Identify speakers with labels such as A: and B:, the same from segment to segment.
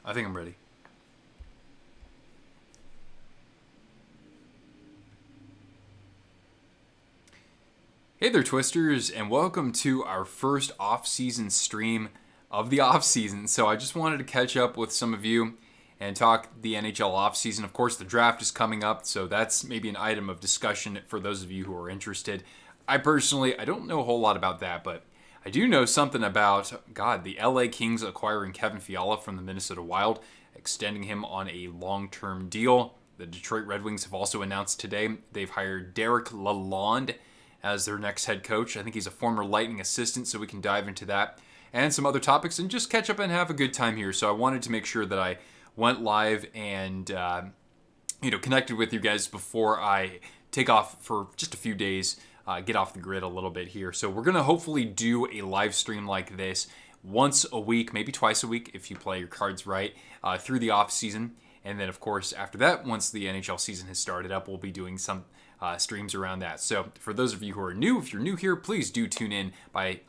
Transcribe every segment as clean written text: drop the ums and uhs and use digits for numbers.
A: I think I'm ready. Hey there, Twisters, and welcome to our first off-season stream of the off-season. So I just wanted to catch up with some of you and talk the NHL off-season. Of course, the draft is coming up, so that's maybe an item of discussion for those of you who are interested. I don't know a whole lot about that, but I do know something about, the LA Kings acquiring Kevin Fiala from the Minnesota Wild, extending him on a long-term deal. The Detroit Red Wings have also announced today they've hired Derek Lalonde as their next head coach. I think he's a former Lightning assistant, so we can dive into that and some other topics and just catch up and have a good time here. So I wanted to make sure that I went live and connected with you guys before I take off for just a few days, get off the grid a little bit here. So we're going to hopefully do a live stream like this once a week, maybe twice a week if you play your cards right, through the off season. And then, of course, after that, once the NHL season has started up, we'll be doing some streams around that. So for those of you who are new, if you're new here, please do tune in by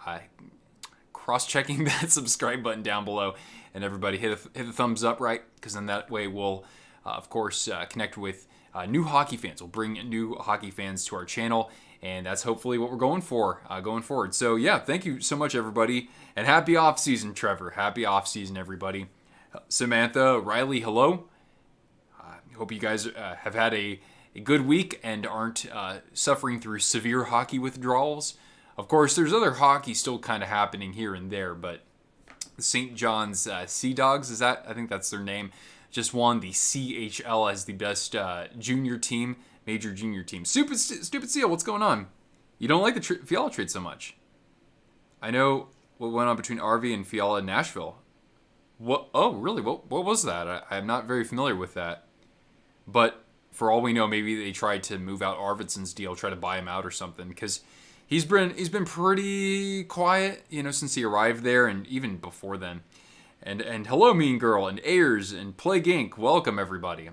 A: cross-checking that subscribe button down below. And everybody hit the thumbs up, right? Because then that way we'll, of course, connect with new hockey fans. We'll bring new hockey fans to our channel. And that's hopefully what we're going for going forward. So, yeah, thank you so much, everybody. And happy off-season, Trevor. Happy off-season, everybody. Samantha, Riley, hello. Hope you guys have had a good week and aren't suffering through severe hockey withdrawals. Of course, there's other hockey still kind of happening here and there, but St. John's Sea Dogs, I think that's their name, just won the CHL as the best junior team. Major junior team. Stupid Seal, what's going on? You don't like the Fiala trade so much. I know what went on between RV and Fiala in Nashville. What? Oh, really? What was that? I'm not very familiar with that. But for all we know, maybe they tried to move out Arvidsson's deal, try to buy him out or something, because he's been pretty quiet, since he arrived there and even before then. And hello, Mean Girl, and Ayers, and Plague Inc. Welcome, everybody.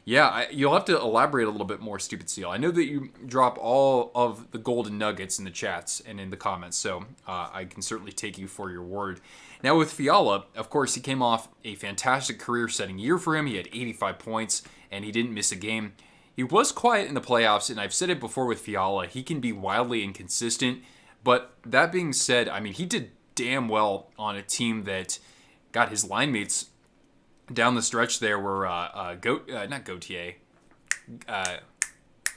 A: Yeah, you'll have to elaborate a little bit more, Stupid Seal. I know that you drop all of the golden nuggets in the chats and in the comments, so I can certainly take you for your word. Now, with Fiala, of course, he came off a fantastic career-setting year for him. He had 85 points, and he didn't miss a game. He was quiet in the playoffs, and I've said it before with Fiala. He can be wildly inconsistent, but that being said, I mean, he did damn well on a team that got his line mates down the stretch there were not Gautier,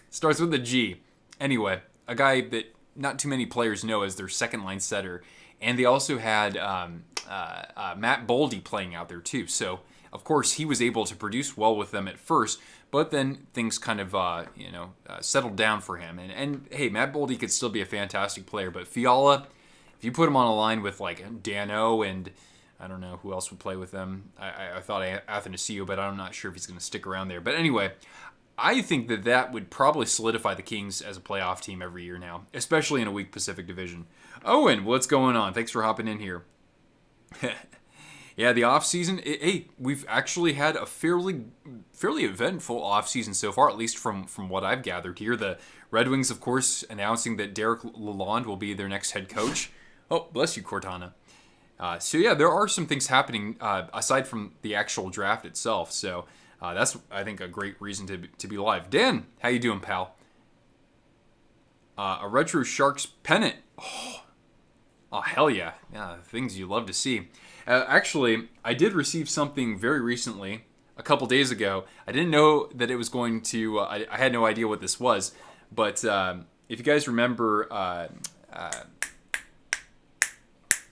A: starts with a G. Anyway, a guy that not too many players know as their second line setter, and they also had Matt Boldy playing out there too. So of course he was able to produce well with them at first, but then things kind of settled down for him. And hey, Matt Boldy could still be a fantastic player, but Fiala, if you put him on a line with like Dano and I don't know who else would play with them. I thought Athanasiou, but I'm not sure if he's going to stick around there. But anyway, I think that would probably solidify the Kings as a playoff team every year now, especially in a weak Pacific Division. Owen, what's going on? Thanks for hopping in here. Yeah, the offseason, hey, we've actually had a fairly eventful offseason so far, at least from what I've gathered here. The Red Wings, of course, announcing that Derek Lalonde will be their next head coach. Oh, bless you, Cortana. So yeah, there are some things happening aside from the actual draft itself. So that's, I think, a great reason to be live. Dan, how you doing, pal? A retro Sharks pennant. Oh, hell yeah. Yeah, things you love to see. Actually, I did receive something very recently, a couple days ago. I didn't know that it was going to, I had no idea what this was. But if you guys remember,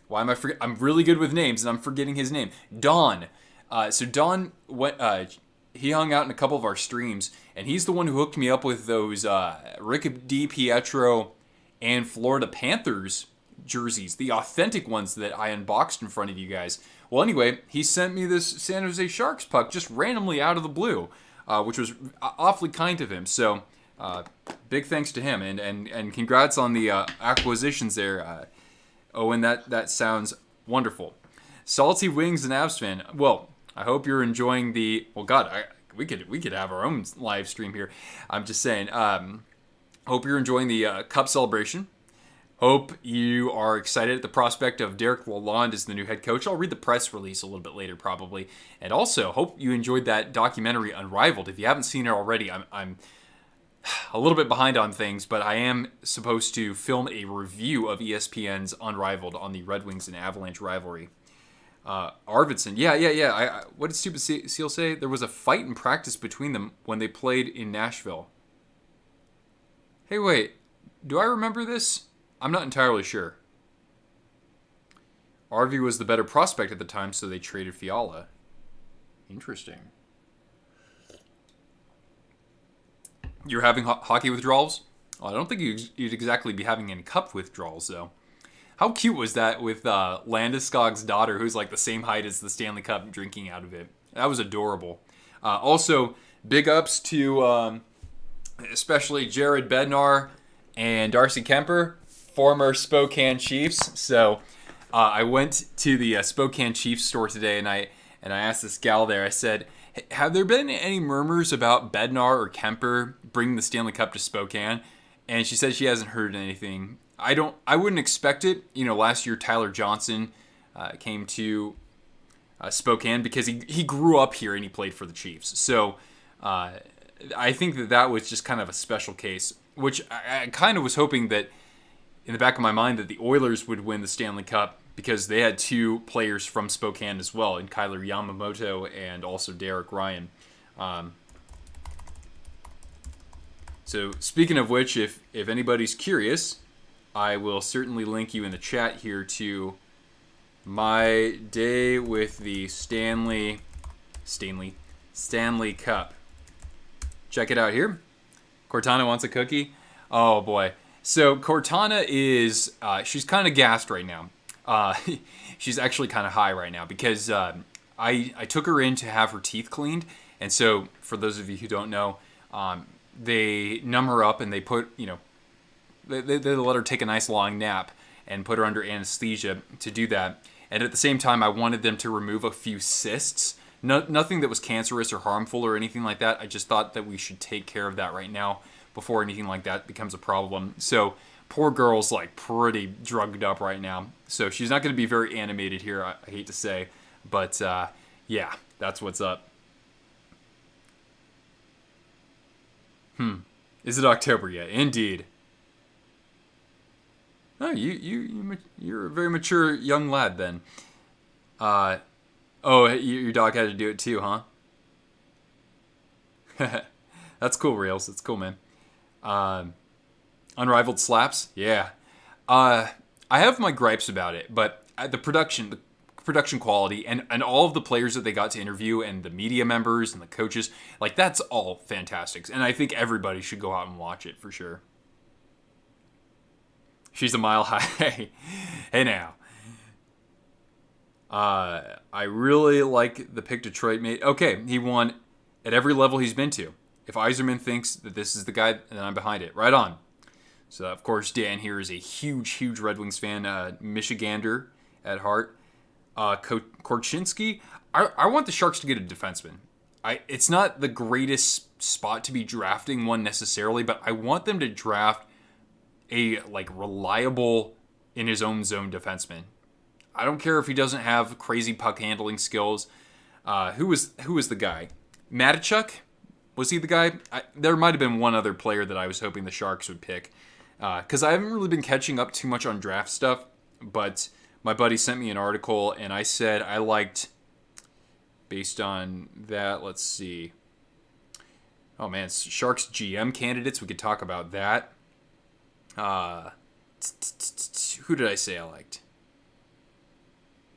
A: why am I forgetting? I'm really good with names, and I'm forgetting his name. Don. So Don went. He hung out in a couple of our streams, and he's the one who hooked me up with those Rick DiPietro and Florida Panthers jerseys, the authentic ones that I unboxed in front of you guys. Well, anyway, he sent me this San Jose Sharks puck just randomly out of the blue, which was awfully kind of him. So big thanks to him, and congrats on the acquisitions there. Owen, that sounds wonderful. Salty Wings and Avs fan. Well, I hope you're enjoying the. Well, God, we could have our own live stream here. I'm just saying. Hope you're enjoying the Cup celebration. Hope you are excited at the prospect of Derek Lalonde as the new head coach. I'll read the press release a little bit later, probably. And also, hope you enjoyed that documentary, Unrivaled. If you haven't seen it already, I'm a little bit behind on things, but I am supposed to film a review of ESPN's Unrivaled on the Red Wings and Avalanche rivalry. Arvidsson, yeah. What did Stupid Seal say? There was a fight in practice between them when they played in Nashville. Hey, wait. Do I remember this? I'm not entirely sure. Arvi was the better prospect at the time, so they traded Fiala. Interesting. You're having hockey withdrawals? Well, I don't think you'd exactly be having any cup withdrawals, though. How cute was that with Landeskog's daughter, who's like the same height as the Stanley Cup, drinking out of it? That was adorable. Also, big ups to especially Jared Bednar and Darcy Kemper, former Spokane Chiefs. So I went to the Spokane Chiefs store today, and I asked this gal there, I said, have there been any murmurs about Bednar or Kemper bringing the Stanley Cup to Spokane? And she said she hasn't heard anything. I wouldn't expect it. You know, last year Tyler Johnson came to Spokane because he grew up here and he played for the Chiefs. So I think that was just kind of a special case, which I kind of was hoping that in the back of my mind that the Oilers would win the Stanley Cup because they had two players from Spokane as well, in Kyler Yamamoto and also Derek Ryan. So speaking of which, if anybody's curious, I will certainly link you in the chat here to my day with the Stanley Cup. Check it out here. Cortana wants a cookie. Oh boy. So Cortana is, she's kind of gassed right now. She's actually kind of high right now because I took her in to have her teeth cleaned. And so for those of you who don't know, they numb her up and they put, they let her take a nice long nap and put her under anesthesia to do that. And at the same time, I wanted them to remove a few cysts. Nothing that was cancerous or harmful or anything like that. I just thought that we should take care of that right now before anything like that becomes a problem. So poor girl's like pretty drugged up right now. So she's not going to be very animated here, I hate to say. But yeah, that's what's up. Is it October yet? Indeed. Oh, you're a very mature young lad then. Your dog had to do it too, huh? That's cool, Rails. That's cool, man. Unrivaled slaps? Yeah. I have my gripes about it, but the production quality and all of the players that they got to interview and the media members and the coaches, like that's all fantastic. And I think everybody should go out and watch it for sure. She's a mile high. Hey now. I really like the pick Detroit made. Okay, he won at every level he's been to. If Yzerman thinks that this is the guy, then I'm behind it. Right on. So, of course, Dan here is a huge Red Wings fan. Michigander at heart. Korchinski. I want the Sharks to get a defenseman. It's not the greatest spot to be drafting one necessarily, but I want them to draft a reliable in his own zone defenseman. I don't care if he doesn't have crazy puck handling skills. Who was the guy? Matachuk? Was he the guy? There might have been one other player that I was hoping the Sharks would pick. Because I haven't really been catching up too much on draft stuff. But my buddy sent me an article, and I said I liked, based on that, let's see. Oh, man, Sharks GM candidates. We could talk about that. Who did I say I liked?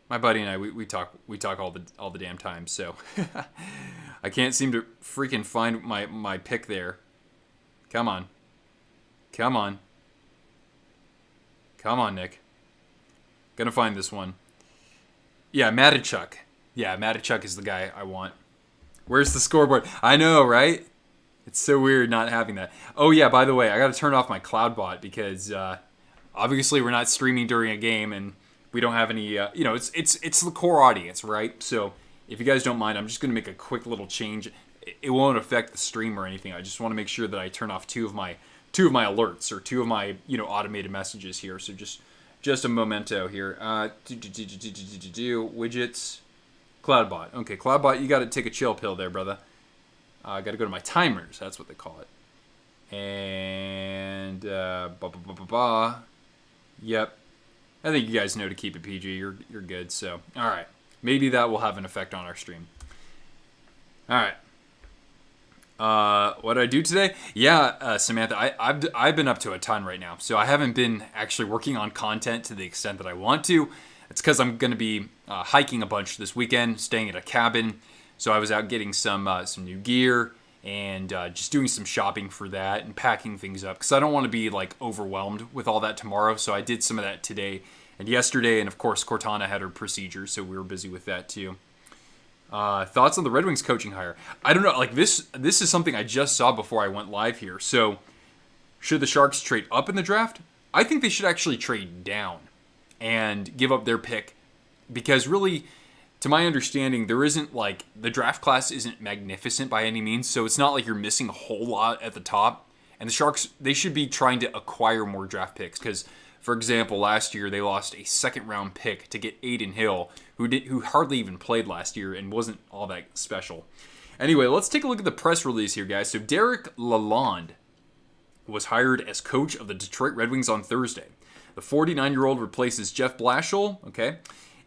A: My buddy and I, we talk all the damn time, so I can't seem to freaking find my pick there. Come on, Nick. Gonna find this one. Yeah, Matachuk. Yeah, Matachuk is the guy I want. Where's the scoreboard? I know, right? It's so weird not having that. Oh yeah, by the way, I got to turn off my CloudBot because obviously we're not streaming during a game and we don't have any. It's the core audience, right? So if you guys don't mind, I'm just going to make a quick little change. It won't affect the stream or anything. I just want to make sure that I turn off two of my two of my alerts or two of my automated messages here. So just a memento here. Widgets, CloudBot. Okay, CloudBot, you got to take a chill pill there, brother. I got to go to my timers. That's what they call it. And Yep. I think you guys know to keep it PG. You're good. So, all right. Maybe that will have an effect on our stream. All right. What did I do today? Yeah, Samantha, I've been up to a ton right now. So I haven't been actually working on content to the extent that I want to. It's because I'm going to be hiking a bunch this weekend, staying at a cabin. So I was out getting some new gear and just doing some shopping for that and packing things up because I don't want to be like overwhelmed with all that tomorrow. So I did some of that today and yesterday, and of course Cortana had her procedure, so we were busy with that too. Thoughts on the Red Wings coaching hire? I don't know. Like this is something I just saw before I went live here. So should the Sharks trade up in the draft? I think they should actually trade down and give up their pick because really, to my understanding, there isn't like the draft class isn't magnificent by any means. So it's not like you're missing a whole lot at the top. And the Sharks, they should be trying to acquire more draft picks because, for example, last year they lost a second-round pick to get Hayden Hill, who hardly even played last year and wasn't all that special. Anyway, let's take a look at the press release here, guys. So Derek Lalonde was hired as coach of the Detroit Red Wings on Thursday. The 49-year-old replaces Jeff Blashill. Okay,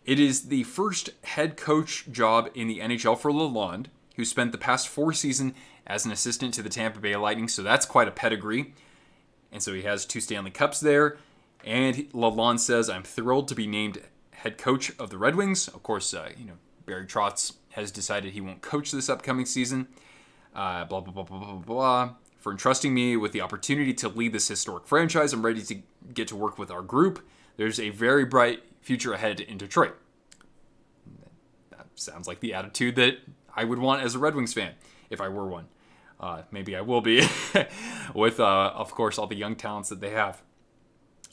A: it is the first head coach job in the NHL for Lalonde, who spent the past 4 seasons as an assistant to the Tampa Bay Lightning. So that's quite a pedigree. And so he has 2 Stanley Cups there. And Lalonde says, "I'm thrilled to be named head coach of the Red Wings." Of course, Barry Trotz has decided he won't coach this upcoming season. Blah, blah, blah, blah, blah, blah. "For entrusting me with the opportunity to lead this historic franchise, I'm ready to get to work with our group. There's a very bright future ahead in Detroit." That sounds like the attitude that I would want as a Red Wings fan, if I were one. Maybe I will be, with, of course, all the young talents that they have.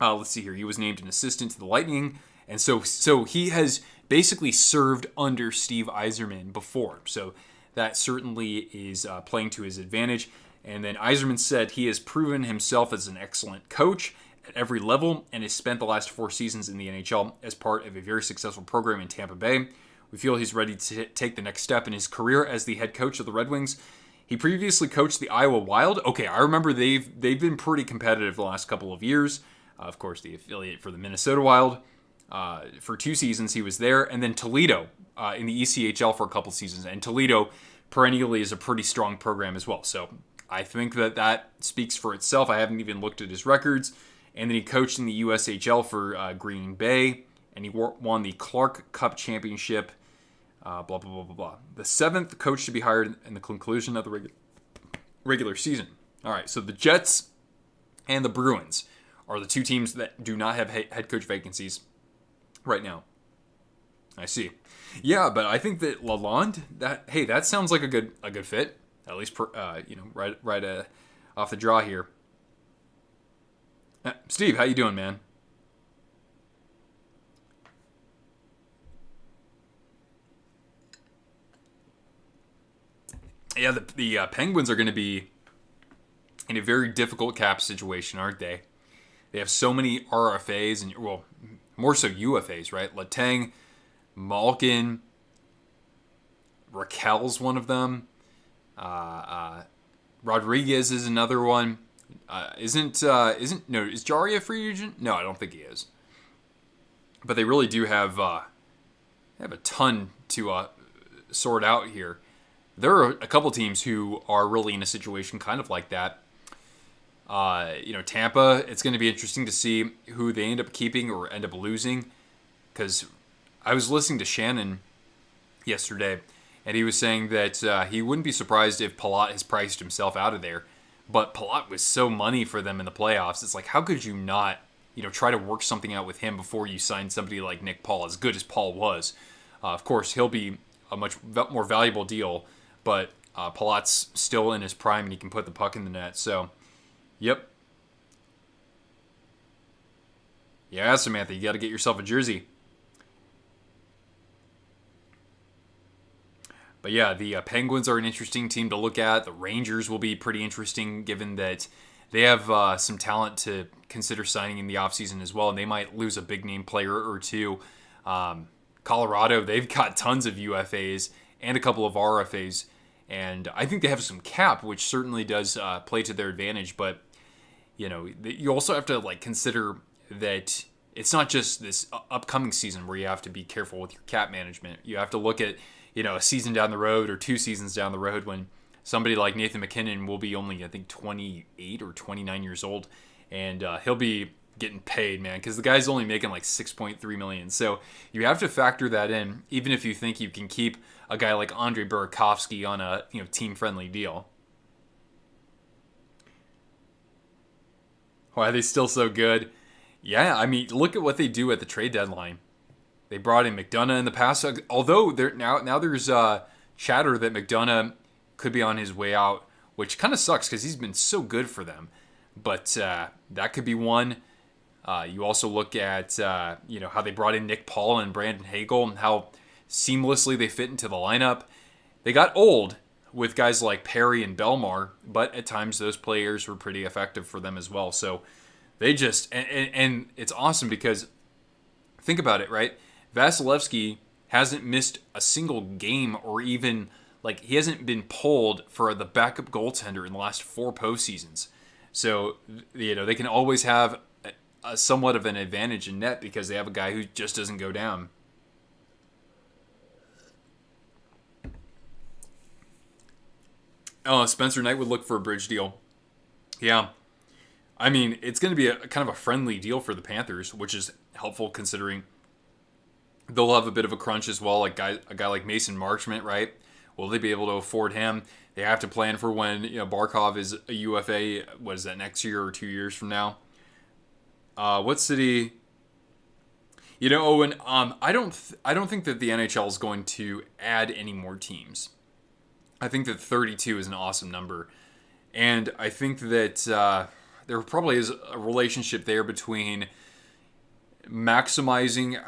A: Let's see here. He was named an assistant to the Lightning. And so he has basically served under Steve Yzerman before. So that certainly is playing to his advantage. And then Yzerman said he has proven himself as an excellent coach at every level and has spent the last 4 seasons in the NHL as part of a very successful program in Tampa Bay. We feel he's ready to take the next step in his career as the head coach of the Red Wings. He previously coached the Iowa Wild. Okay, I remember they've been pretty competitive the last couple of years. Of course, the affiliate for the Minnesota Wild. For 2 seasons, he was there. And then Toledo in the ECHL for a couple seasons. And Toledo perennially is a pretty strong program as well. So I think that speaks for itself. I haven't even looked at his records. And then he coached in the USHL for Green Bay. And he won the Clark Cup Championship. Blah, blah, blah, blah, blah. The 7th coach to be hired in the conclusion of the regular season. All right, so the Jets and the Bruins are the 2 teams that do not have head coach vacancies right now. I see. Yeah, but I think that Lalonde, that sounds like a good fit. At least right off the draw here. Steve, how you doing, man? Yeah, the Penguins are going to be in a very difficult cap situation, aren't they? They have so many RFAs and, well, more so UFAs, right? Letang, Malkin, Raquel's one of them. Rodriguez is another one. Is Jari a free agent? No, I don't think he is. But they really do have a ton to sort out here. There are a couple teams who are really in a situation kind of like that. Tampa, it's going to be interesting to see who they end up keeping or end up losing. Because I was listening to Shannon yesterday, and he was saying that he wouldn't be surprised if Palat has priced himself out of there. But Palat was so money for them in the playoffs. It's like, how could you not, try to work something out with him before you sign somebody like Nick Paul, as good as Paul was? Of course, he'll be a much more valuable deal, but Palat's still in his prime and he can put the puck in the net. So, yep. Yeah, Samantha, you got to get yourself a jersey. But yeah, the Penguins are an interesting team to look at. The Rangers will be pretty interesting given that they have some talent to consider signing in the offseason as well, and they might lose a big name player or two. Colorado, they've got tons of UFAs and a couple of RFAs, and I think they have some cap, which certainly does play to their advantage. But you also have to consider that it's not just this upcoming season where you have to be careful with your cap management. You have to look at a season down the road or 2 seasons down the road when somebody like Nathan MacKinnon will be only, I think, 28 or 29 years old, and he'll be getting paid, man, because the guy's only making like $6.3 million. So you have to factor that in, even if you think you can keep a guy like Andre Burakovsky on a team-friendly deal. Why are they still so good? Yeah, I mean, look at what they do at the trade deadline. They brought in McDonagh in the past, although now there's chatter that McDonagh could be on his way out, which kind of sucks because he's been so good for them. But that could be one. You also look at how they brought in Nick Paul and Brandon Hagel and how seamlessly they fit into the lineup. They got old with guys like Perry and Belmar, but at times those players were pretty effective for them as well. So they just and it's awesome because think about it, right? Vasilevsky hasn't missed a single game, or even he hasn't been pulled for the backup goaltender in the last 4 postseasons. So they can always have a somewhat of an advantage in net because they have a guy who just doesn't go down. Oh, Spencer Knight would look for a bridge deal. Yeah. I mean, it's going to be a kind of a friendly deal for the Panthers, which is helpful considering they'll have a bit of a crunch as well. A guy like Mason Marchment, right? Will they be able to afford him? They have to plan for when Barkov is a UFA. What is that, next year or 2 years from now? What city? Owen. I don't think that the NHL is going to add any more teams. I think that 32 is an awesome number, and I think that there probably is a relationship there between maximizing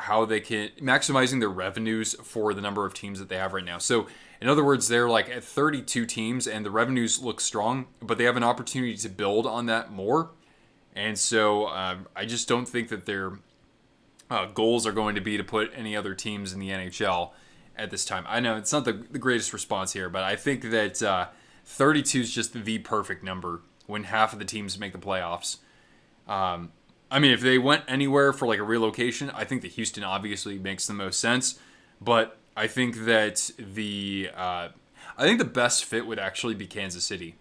A: their revenues for the number of teams that they have right now. So in other words, they're at 32 teams and the revenues look strong, but they have an opportunity to build on that more. And so I just don't think that their goals are going to be to put any other teams in the NHL at this time. I know it's not the greatest response here, but I think that 32 is just the perfect number when half of the teams make the playoffs. I mean, if they went anywhere for a relocation, I think that Houston obviously makes the most sense. But I think that the best fit would actually be Kansas City.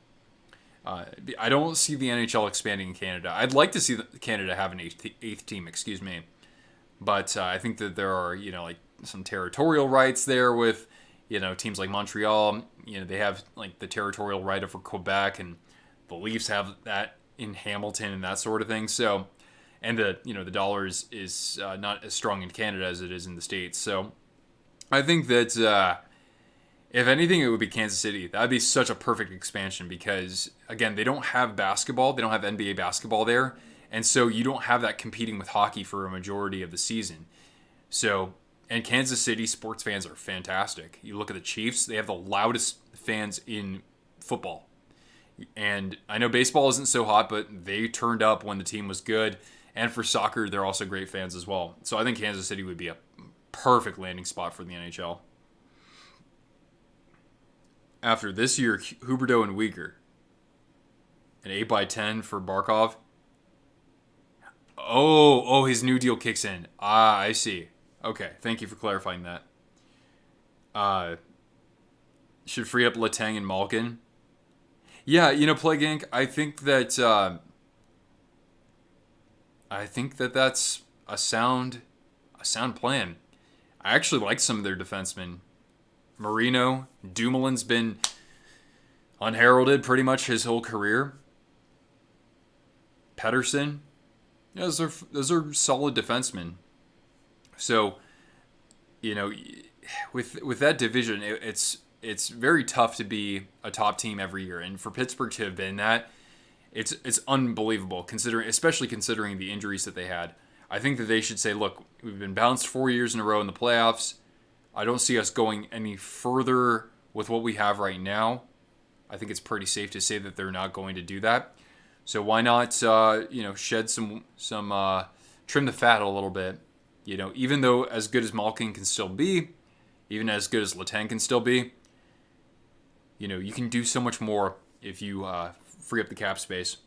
A: I don't see the NHL expanding in Canada. I'd like to see Canada have an eighth team, excuse me. But I think that there are some territorial rights there with teams like Montreal. They have the territorial right over Quebec, and the Leafs have that in Hamilton and that sort of thing. So. And the dollar is not as strong in Canada as it is in the States. So I think that if anything, it would be Kansas City. That would be such a perfect expansion because, again, they don't have basketball. They don't have NBA basketball there. And so you don't have that competing with hockey for a majority of the season. So, and Kansas City sports fans are fantastic. You look at the Chiefs, they have the loudest fans in football. And I know baseball isn't so hot, but they turned up when the team was good. And for soccer, they're also great fans as well. So I think Kansas City would be a perfect landing spot for the NHL. After this year, Huberdeau and Uyghur. An 8x10 for Barkov. Oh, his new deal kicks in. Ah, I see. Okay, thank you for clarifying that. Should free up Letang and Malkin. Yeah, Plague Inc., I think that that's a sound plan. I actually like some of their defensemen. Marino, Dumoulin's been unheralded pretty much his whole career. Pettersson, those are solid defensemen. So, with that division, it's very tough to be a top team every year, and for Pittsburgh to have been that, it's unbelievable. Especially considering the injuries that they had. I think that they should say, look, we've been bounced 4 years in a row in the playoffs. I don't see us going any further with what we have right now. I think it's pretty safe to say that they're not going to do that. So why not, shed some trim the fat a little bit. Even though as good as Malkin can still be, even as good as Letang can still be, you can do so much more if you free up the cap space.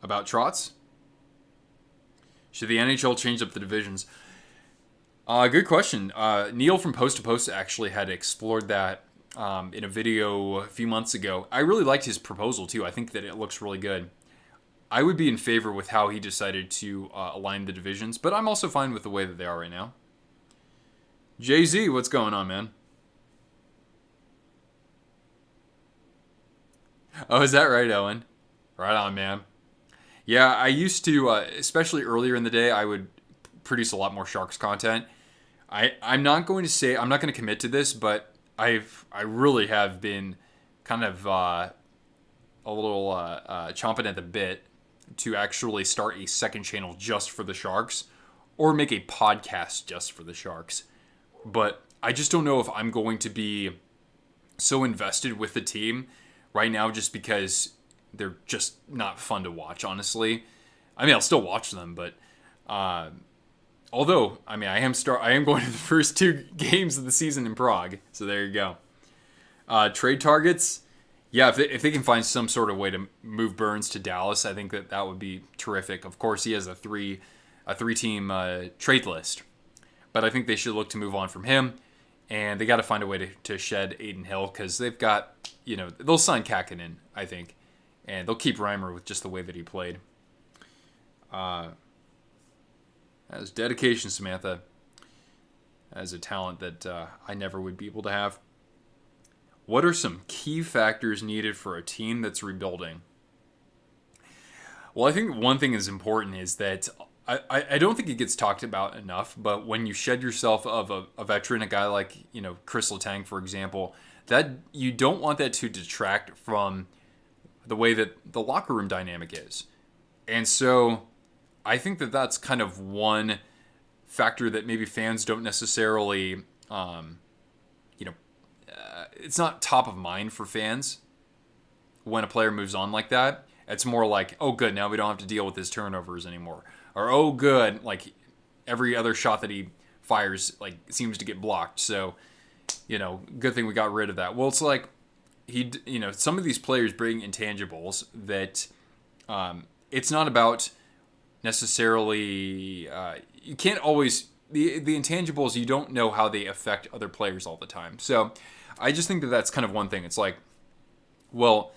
A: About Trotz? Should the NHL change up the divisions? Good question. Neil from Post to Post actually had explored that in a video a few months ago. I really liked his proposal too. I think that it looks really good. I would be in favor with how he decided to align the divisions, but I'm also fine with the way that they are right now. Jay-Z, what's going on, man? Oh, is that right, Owen? Right on, man. Yeah, I used to, especially earlier in the day, I would produce a lot more Sharks content. I'm not going to commit to this, but I really have been kind of a little chomping at the bit to actually start a second channel just for the Sharks, or make a podcast just for the Sharks. But I just don't know if I'm going to be so invested with the team right now, just because they're just not fun to watch, honestly. I mean, I'll still watch them, but although, I mean, I am going to the first 2 games of the season in Prague, so there you go. Trade targets, yeah, if they can find some sort of way to move Burns to Dallas, I think that would be terrific. Of course, he has a three-team trade list, but I think they should look to move on from him, and they got to find a way to shed Aiden Hill, because they've got, they'll sign Kakinen, I think. And they'll keep Reimer with just the way that he played. That was dedication, Samantha. That is a talent that I never would be able to have. What are some key factors needed for a team that's rebuilding? Well, I think one thing is important is that I don't think it gets talked about enough, but when you shed yourself of a veteran, a guy like, Chris Letang, for example, that you don't want that to detract from the way that the locker room dynamic is. And so I think that that's kind of one factor that maybe fans don't necessarily, it's not top of mind for fans when a player moves on like that. It's more like, oh, good, now we don't have to deal with his turnovers anymore. Or, oh, good, like every other shot that he fires seems to get blocked. So, good thing we got rid of that. Well, it's like, some of these players bring intangibles that it's not about necessarily, you can't always, the intangibles, you don't know how they affect other players all the time. So I just think that that's kind of one thing. It's like, well,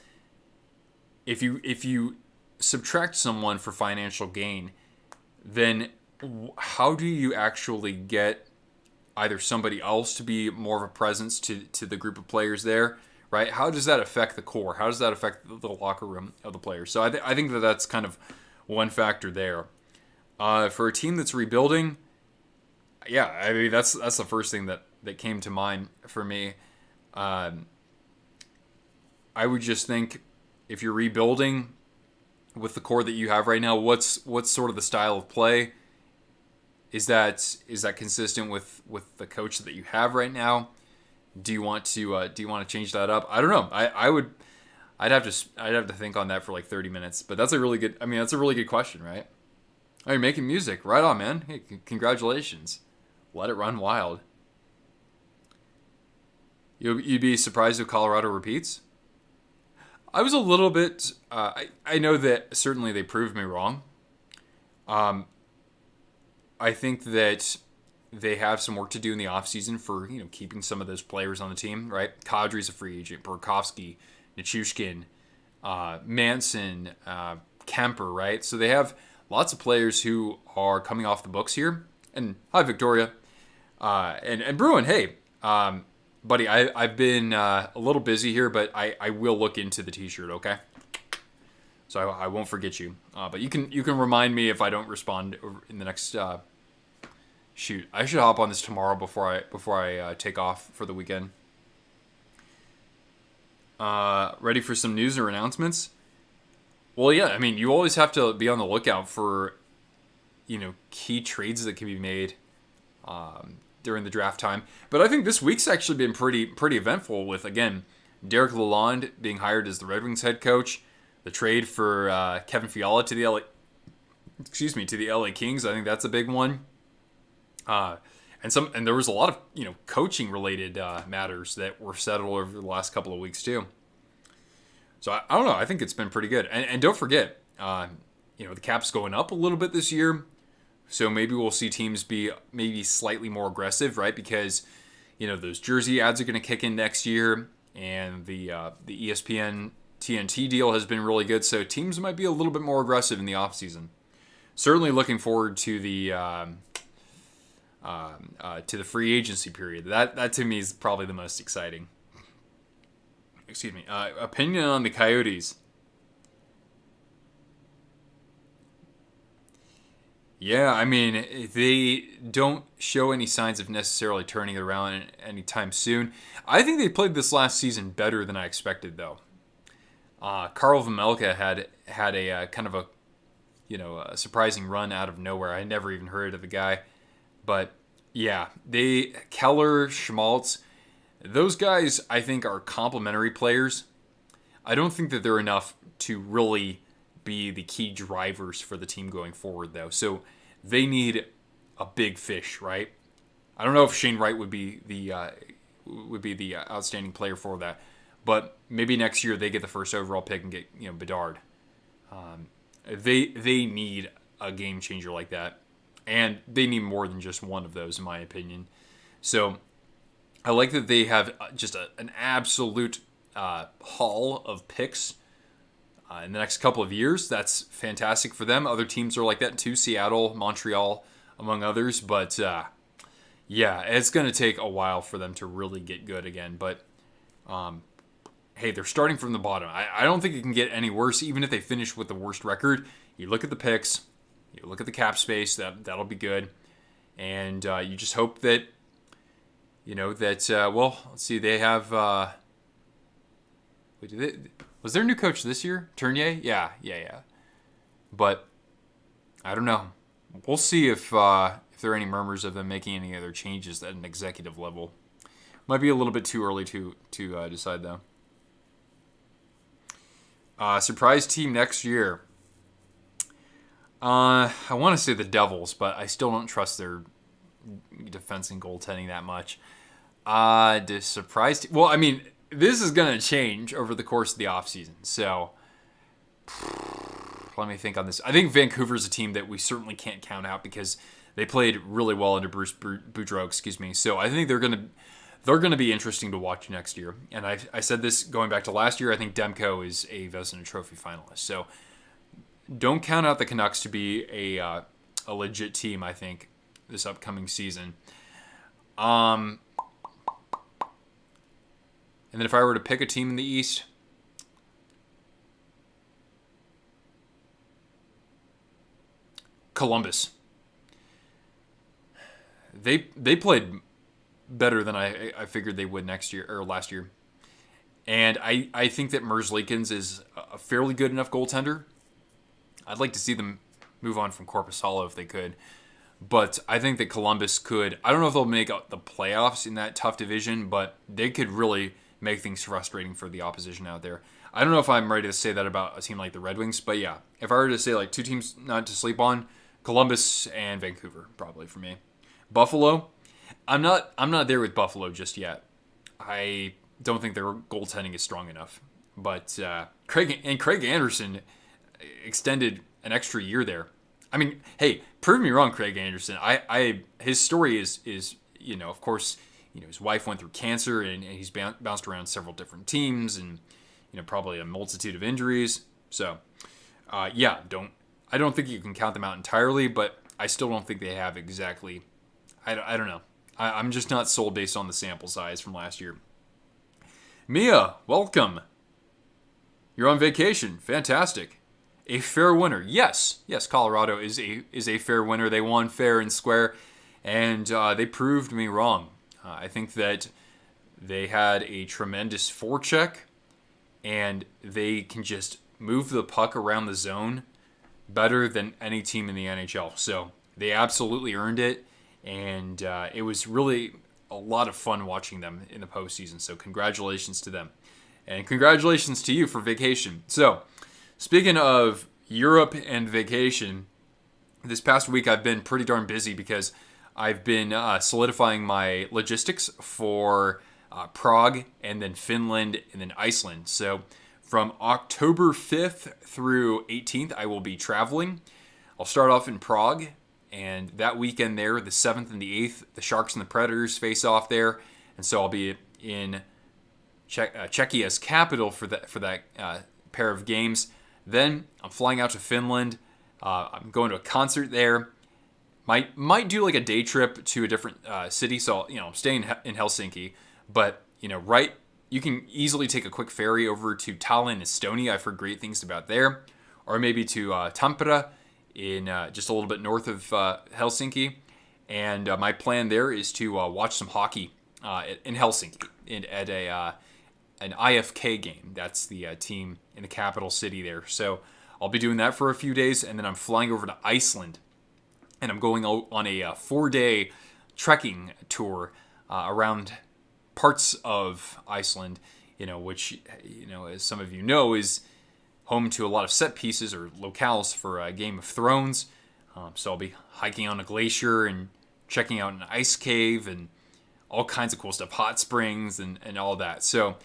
A: if you subtract someone for financial gain, then how do you actually get either somebody else to be more of a presence to the group of players there, right? How does that affect the core? How does that affect the locker room of the players? So I think that that's kind of one factor there. For a team that's rebuilding, yeah, I mean, that's the first thing that came to mind for me. I would just think, if you're rebuilding with the core that you have right now, what's sort of the style of play? Is that consistent with the coach that you have right now? Do you want to change that up? I don't know. I'd have to think on that for like 30 minutes. But that's a really good question, right? Oh, you're making music. Right on, man. Hey, congratulations. Let it run wild. You'd be surprised if Colorado repeats? I was a little bit... I know that certainly they proved me wrong. I think that they have some work to do in the offseason for, keeping some of those players on the team, right? Kadri's a free agent. Burakovsky, Nichushkin, Manson, Kemper, right? So they have lots of players who are coming off the books here. And hi, Victoria. And Bruin, hey, buddy, I've been a little busy here, but I will look into the t-shirt, okay? So I won't forget you. But you can remind me if I don't respond in the next... shoot, I should hop on this tomorrow before I take off for the weekend. Ready for some news or announcements? Well, yeah, I mean, you always have to be on the lookout for, key trades that can be made during the draft time. But I think this week's actually been pretty eventful with, again, Derek Lalonde being hired as the Red Wings head coach, the trade for Kevin Fiala to the LA Kings. I think that's a big one. And there was a lot of coaching related matters that were settled over the last couple of weeks too. So I don't know. I think it's been pretty good. And don't forget, the cap's going up a little bit this year, so maybe we'll see teams be maybe slightly more aggressive, right? Because those jersey ads are going to kick in next year, and the ESPN TNT deal has been really good. So teams might be a little bit more aggressive in the offseason. Certainly looking forward to the free agency period. That to me is probably the most exciting. Excuse me. Opinion on the Coyotes. Yeah, I mean, they don't show any signs of necessarily turning it around anytime soon. I think they played this last season better than I expected, though. Carl Vejmelka had a kind of a surprising run out of nowhere. I never even heard of the guy, but yeah, Keller, Schmaltz, those guys I think are complementary players. I don't think that they're enough to really be the key drivers for the team going forward, though. So they need a big fish, right? I don't know if Shane Wright would be the outstanding player for that, but maybe next year they get the first overall pick and get Bedard. They need a game changer like that, and they need more than just one of those, in my opinion. So I like that they have just an absolute haul of picks in the next couple of years. That's fantastic for them. Other teams are like that too, Seattle, Montreal, among others. But yeah, it's going to take a while for them to really get good again. But hey, they're starting from the bottom. I don't think it can get any worse, even if they finish with the worst record. You look at the picks, you look at the cap space, that'll be good. And you just hope that, well, let's see, they have... was there a new coach this year? Tournier? Yeah. But I don't know. We'll see if there are any murmurs of them making any other changes at an executive level. Might be a little bit too early to decide, though. Surprise team next year. I want to say the Devils, but I still don't trust their defense and goaltending that much. The surprise team. Well, I mean, this is going to change over the course of the offseason. So let me think on this. I think Vancouver's a team that we certainly can't count out because they played really well under Bruce Boudreau, So I think they're going to be interesting to watch next year. And I said this going back to last year. I think Demko is a Vezina Trophy finalist. So don't count out the Canucks to be a legit team, I think, this upcoming season. And then if I were to pick a team in the East, Columbus. They played better than I figured they would next year or last year. And I think that Merzlikins is a fairly good enough goaltender. I'd like to see them move on from Korpisalo if they could. But I think that Columbus could, I don't know if they'll make the playoffs in that tough division, but they could really make things frustrating for the opposition out there. I don't know if I'm ready to say that about a team like the Red Wings, but yeah, if I were to say like two teams not to sleep on, Columbus and Vancouver probably for me. Buffalo, I'm not there with Buffalo just yet. I don't think their goaltending is strong enough. But Craig Anderson extended an extra year there. I mean, hey, prove me wrong, Craig Anderson. His story is of course, his wife went through cancer and he's bounced around several different teams and probably a multitude of injuries. So, I don't think you can count them out entirely, but I still don't think they have exactly. I don't know. I'm just not sold based on the sample size from last year. Mia, welcome. You're on vacation. Fantastic. A fair winner. Yes, Colorado is a fair winner. They won fair and square, and they proved me wrong. I think that they had a tremendous forecheck, and they can just move the puck around the zone better than any team in the NHL. So they absolutely earned it, and it was really a lot of fun watching them in the postseason. So congratulations to them. And congratulations to you for vacation. So, speaking of Europe and vacation, this past week I've been pretty darn busy because I've been solidifying my logistics for Prague and then Finland and then Iceland. So from October 5th through 18th, I will be traveling. I'll start off in Prague, and that weekend there, the 7th and the 8th, the Sharks and the Predators face off there. And so I'll be in Czechia's capital for that pair of games. Then I'm flying out to Finland. I'm going to a concert there. Might do like a day trip to a different city. So I'm staying in Helsinki, but you can easily take a quick ferry over to Tallinn, Estonia. I've heard great things about there, or maybe to Tampere in just a little bit north of Helsinki. And my plan there is to watch some hockey in Helsinki at an IFK game. That's the team in the capital city there. So I'll be doing that for a few days, and then I'm flying over to Iceland, and I'm going on a 4-day trekking tour around parts of Iceland, which, as some of you know, is home to a lot of set pieces or locales for Game of Thrones. So I'll be hiking on a glacier and checking out an ice cave and all kinds of cool stuff, hot springs and all that. So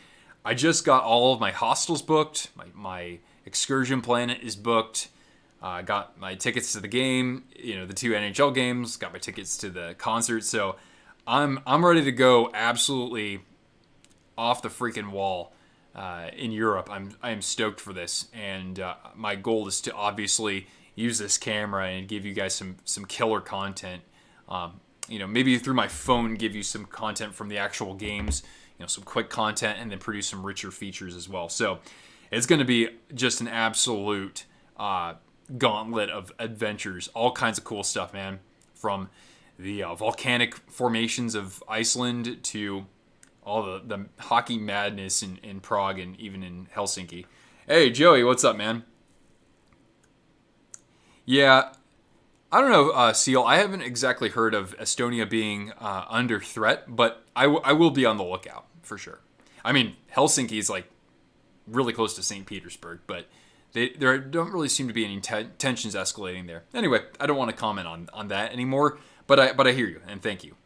A: I just got all of my hostels booked. My excursion plan is booked. Got my tickets to the game, the 2 NHL games. Got my tickets to the concert. So I'm ready to go absolutely off the freaking wall in Europe. I'm stoked for this, and my goal is to obviously use this camera and give you guys some killer content. Maybe through my phone, give you some content from the actual games. Some quick content, and then produce some richer features as well. So it's going to be just an absolute gauntlet of adventures. All kinds of cool stuff, man. From the volcanic formations of Iceland to all the hockey madness in Prague and even in Helsinki. Hey, Joey, what's up, man? Yeah, I don't know, Seal. I haven't exactly heard of Estonia being under threat, but I will be on the lookout for sure. I mean, Helsinki is like really close to St. Petersburg, but there don't really seem to be any tensions escalating there. Anyway, I don't want to comment on that anymore, but I hear you, and thank you.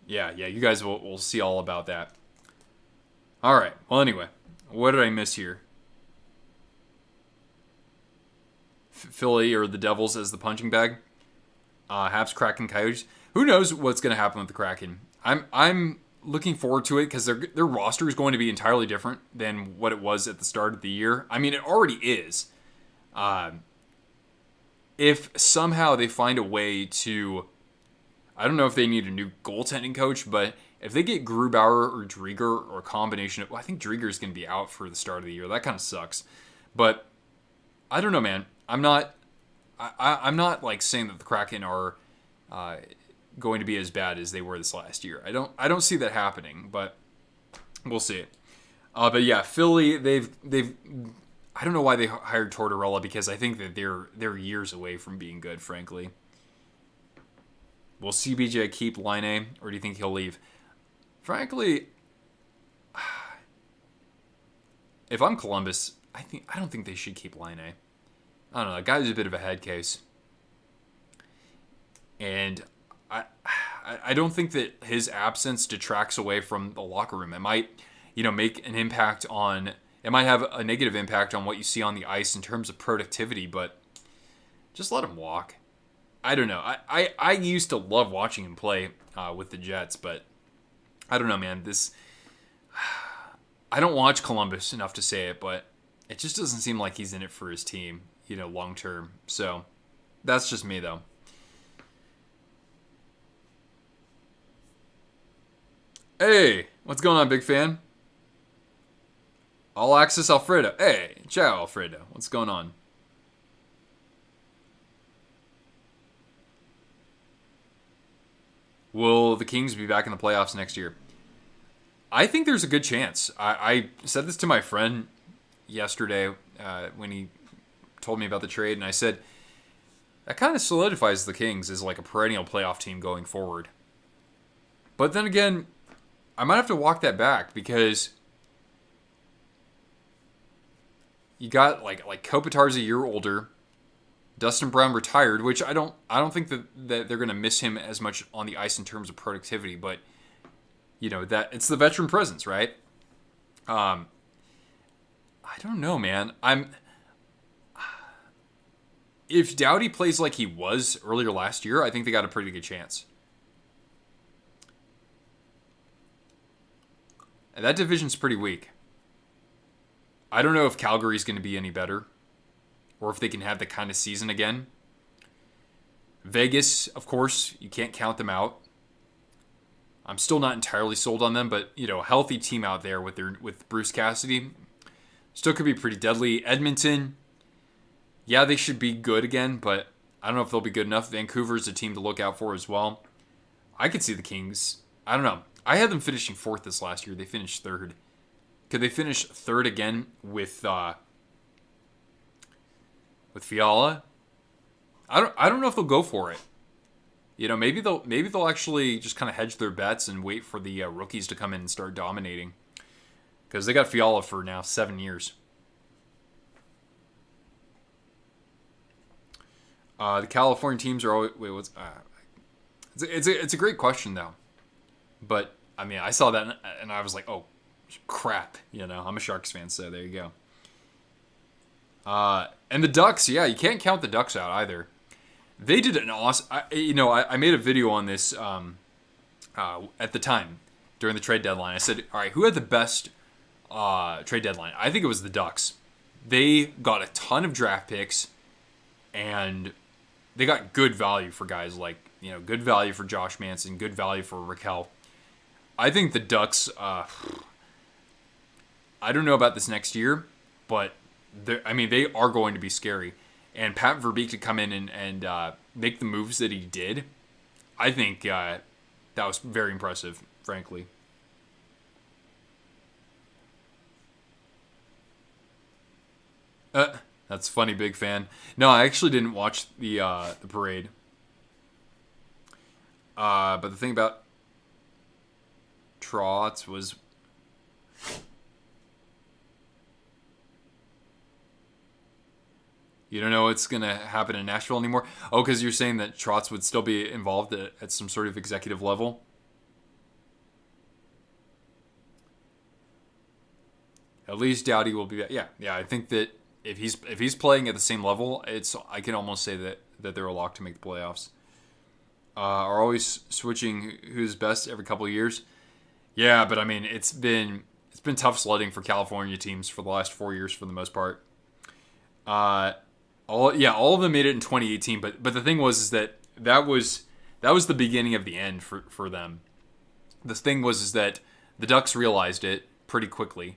A: Yeah, you guys will see all about that. All right. Well, anyway, what did I miss here? Philly or the Devils as the punching bag. Habs, Kraken, Coyotes. Who knows what's going to happen with the Kraken? I'm looking forward to it because their roster is going to be entirely different than what it was at the start of the year. I mean, it already is. If somehow they find a way to, I don't know if they need a new goaltending coach, but if they get Grubauer or Drieger or a combination of, I think Drieger is going to be out for the start of the year. That kind of sucks. But I don't know, man. I'm not like saying that the Kraken are going to be as bad as they were this last year. I don't see that happening, but we'll see. But yeah, Philly, they've I don't know why they hired Tortorella, because I think that they're years away from being good, frankly. Will CBJ keep Line, or do you think he'll leave? Frankly, if I'm Columbus, I don't think they should keep Line. I don't know. That guy's a bit of a head case. And I don't think that his absence detracts away from the locker room. It might, make an impact on, it might have a negative impact on what you see on the ice in terms of productivity, but just let him walk. I don't know. I used to love watching him play with the Jets, but I don't know, man. I don't watch Columbus enough to say it, but it just doesn't seem like he's in it for his team, long term. So that's just me, though. Hey, what's going on, big fan? All Access Alfredo. Hey, ciao, Alfredo. What's going on? Will the Kings be back in the playoffs next year? I think there's a good chance. I said this to my friend yesterday when he told me about the trade, and I said, that kind of solidifies the Kings as like a perennial playoff team going forward. But then again, I might have to walk that back because you got like Kopitar's a year older. Dustin Brown retired, which I don't think that they're going to miss him as much on the ice in terms of productivity, but that it's the veteran presence, right? I don't know, man. If Doughty plays like he was earlier last year, I think they got a pretty good chance. And that division's pretty weak. I don't know if Calgary's going to be any better or if they can have the kind of season again. Vegas, of course, you can't count them out. I'm still not entirely sold on them, but a healthy team out there with Bruce Cassidy still could be pretty deadly. Edmonton, yeah, they should be good again, but I don't know if they'll be good enough. Vancouver's a team to look out for as well. I could see the Kings. I don't know. I had them finishing 4th this last year. They finished 3rd. Could they finish 3rd again with Fiala? I don't know if they'll go for it. Maybe they'll actually just kind of hedge their bets and wait for the rookies to come in and start dominating, because they got Fiala for now 7 years. The California teams are always it's a great question though, but I mean I saw that and I was like, oh crap, I'm a Sharks fan, so there you go. And the Ducks, yeah, you can't count the Ducks out either. They did an awesome. I made a video on this at the time during the trade deadline. I said, all right, who had the best trade deadline? I think it was the Ducks. They got a ton of draft picks, and they got good value for guys like good value for Josh Manson, good value for Raquel. I think the Ducks. I don't know about this next year, but they are going to be scary. And Pat Verbeek to come in and make the moves that he did, I think that was very impressive, frankly. That's funny, big fan. No, I actually didn't watch the parade. But the thing about Trotz was... You don't know what's going to happen in Nashville anymore? Oh, because you're saying that Trotz would still be involved at some sort of executive level? At least Doughty will be... Yeah, I think that if he's playing at the same level, I can almost say that they're a lock to make the playoffs. Are always switching who's best every couple of years. Yeah, but I mean, it's been tough sledding for California teams for the last 4 years for the most part. All of them made it in 2018, but the thing was that was the beginning of the end for them. The thing was that the Ducks realized it pretty quickly.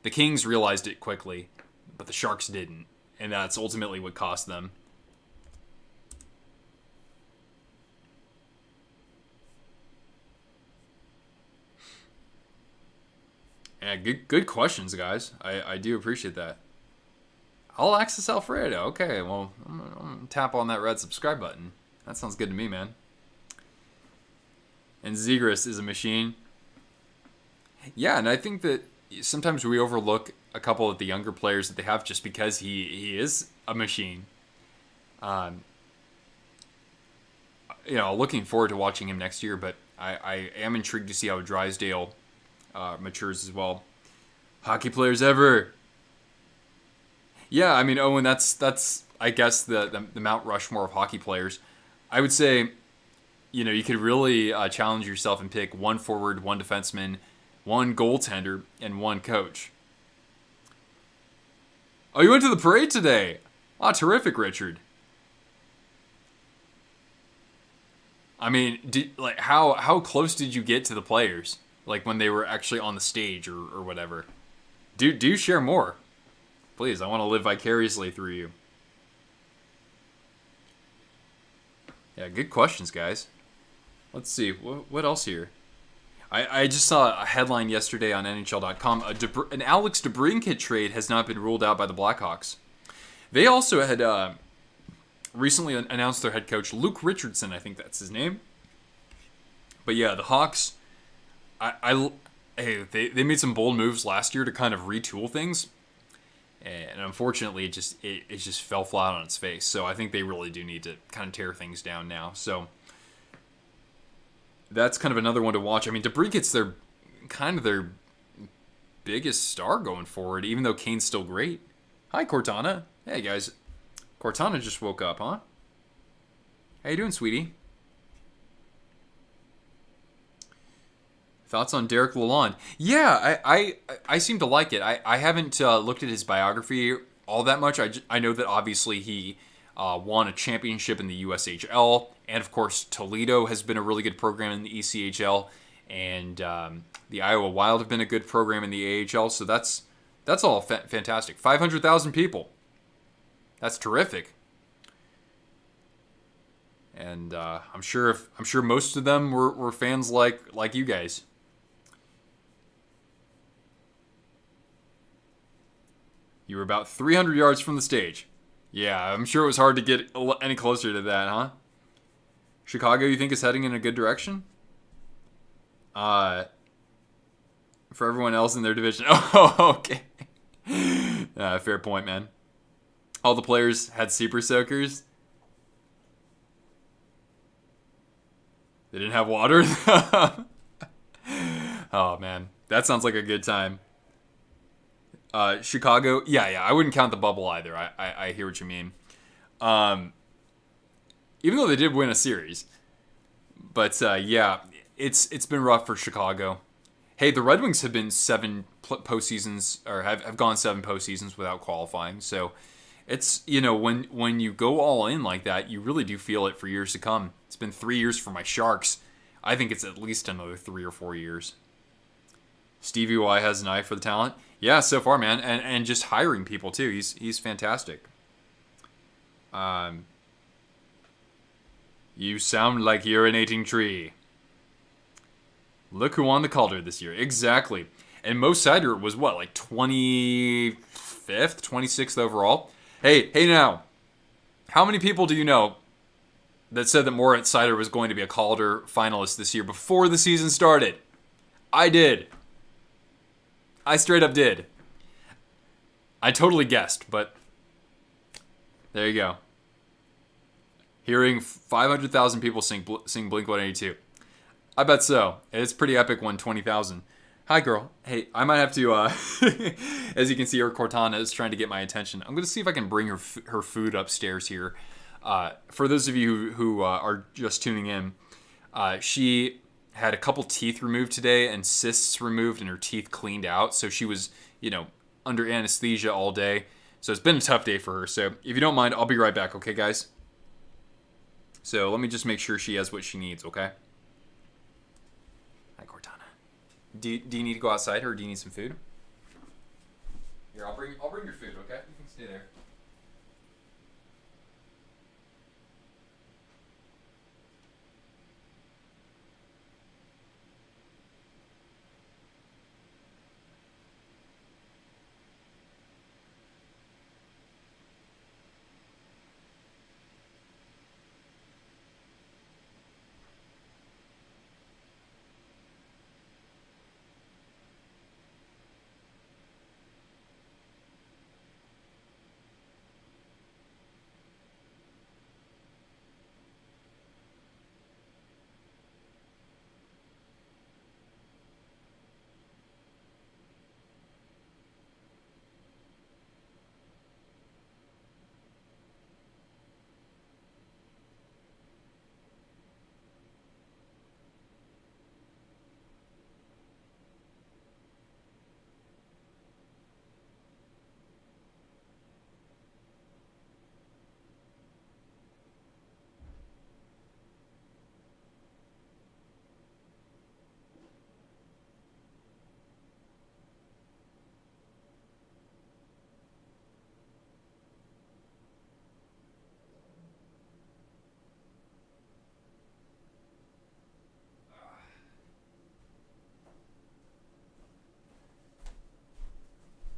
A: The Kings realized it quickly, but the Sharks didn't, and that's ultimately what cost them. Yeah, good questions, guys. I do appreciate that. All Access Alfredo. Okay, well, I'm gonna tap on that red subscribe button. That sounds good to me, man. And Zegras is a machine. Yeah, and I think that sometimes we overlook a couple of the younger players that they have just because he is a machine. Looking forward to watching him next year, but I am intrigued to see how Drysdale matures as well. Hockey players ever. Yeah, I mean, Owen, that's I guess the Mount Rushmore of hockey players. I would say, you could really challenge yourself and pick one forward, one defenseman, one goaltender, and one coach. Oh, you went to the parade today. Oh, terrific, Richard. I mean, how close did you get to the players? Like when they were actually on the stage or whatever. Do share more. Please, I want to live vicariously through you. Yeah, good questions, guys. Let's see. What else here? I just saw a headline yesterday on NHL.com. An Alex DeBrincat trade has not been ruled out by the Blackhawks. They also had recently announced their head coach, Luke Richardson, I think that's his name. But yeah, the Hawks, hey, they made some bold moves last year to kind of retool things, and unfortunately, it just fell flat on its face. So I think they really do need to kind of tear things down now. So that's kind of another one to watch. I mean, DeBrincat's their biggest star going forward, even though Kane's still great. Hi, Cortana. Hey, guys. Cortana just woke up, huh? How you doing, sweetie? Thoughts on Derek Lalonde? Yeah, I seem to like it. I haven't looked at his biography all that much. I know that obviously he won a championship in the USHL, and of course Toledo has been a really good program in the ECHL, and the Iowa Wild have been a good program in the AHL. So that's all fantastic. 500,000 people. That's terrific. And I'm sure most of them were fans like you guys. You were about 300 yards from the stage. Yeah, I'm sure it was hard to get any closer to that, huh? Chicago, you think is heading in a good direction? For everyone else in their division. Oh, okay. Fair point, man. All the players had super soakers. They didn't have water? Oh, man. That sounds like a good time. Chicago, yeah, I wouldn't count the bubble either. I hear what you mean. Even though they did win a series. But, yeah, it's been rough for Chicago. Hey, the Red Wings have been 7 postseasons, or have gone 7 postseasons without qualifying. So it's, when you go all in like that, you really do feel it for years to come. It's been 3 years for my Sharks. I think it's at least another 3 or 4 years. Stevie Y has an eye for the talent. Yeah, so far, man, and just hiring people too. He's fantastic. You sound like urinating tree. Look who won the Calder this year. Exactly. And Mo Seider was what, like 25th, 26th overall? Hey now. How many people do you know that said that Moritz Seider was going to be a Calder finalist this year before the season started? I did. I straight up did. I totally guessed, but there you go. Hearing 500,000 people sing Blink-182. I bet so. It's pretty epic when 20,000. Hi, girl. Hey, I might have to, as you can see, her Cortana is trying to get my attention. I'm going to see if I can bring her food upstairs here. For those of you who are just tuning in, she had a couple teeth removed today and cysts removed and her teeth cleaned out. So she was, under anesthesia all day. So it's been a tough day for her. So if you don't mind, I'll be right back. Okay, guys? So let me just make sure she has what she needs, okay? Hi, Cortana. Do you need to go outside or do you need some food? Here, I'll bring your food, okay? You can stay there.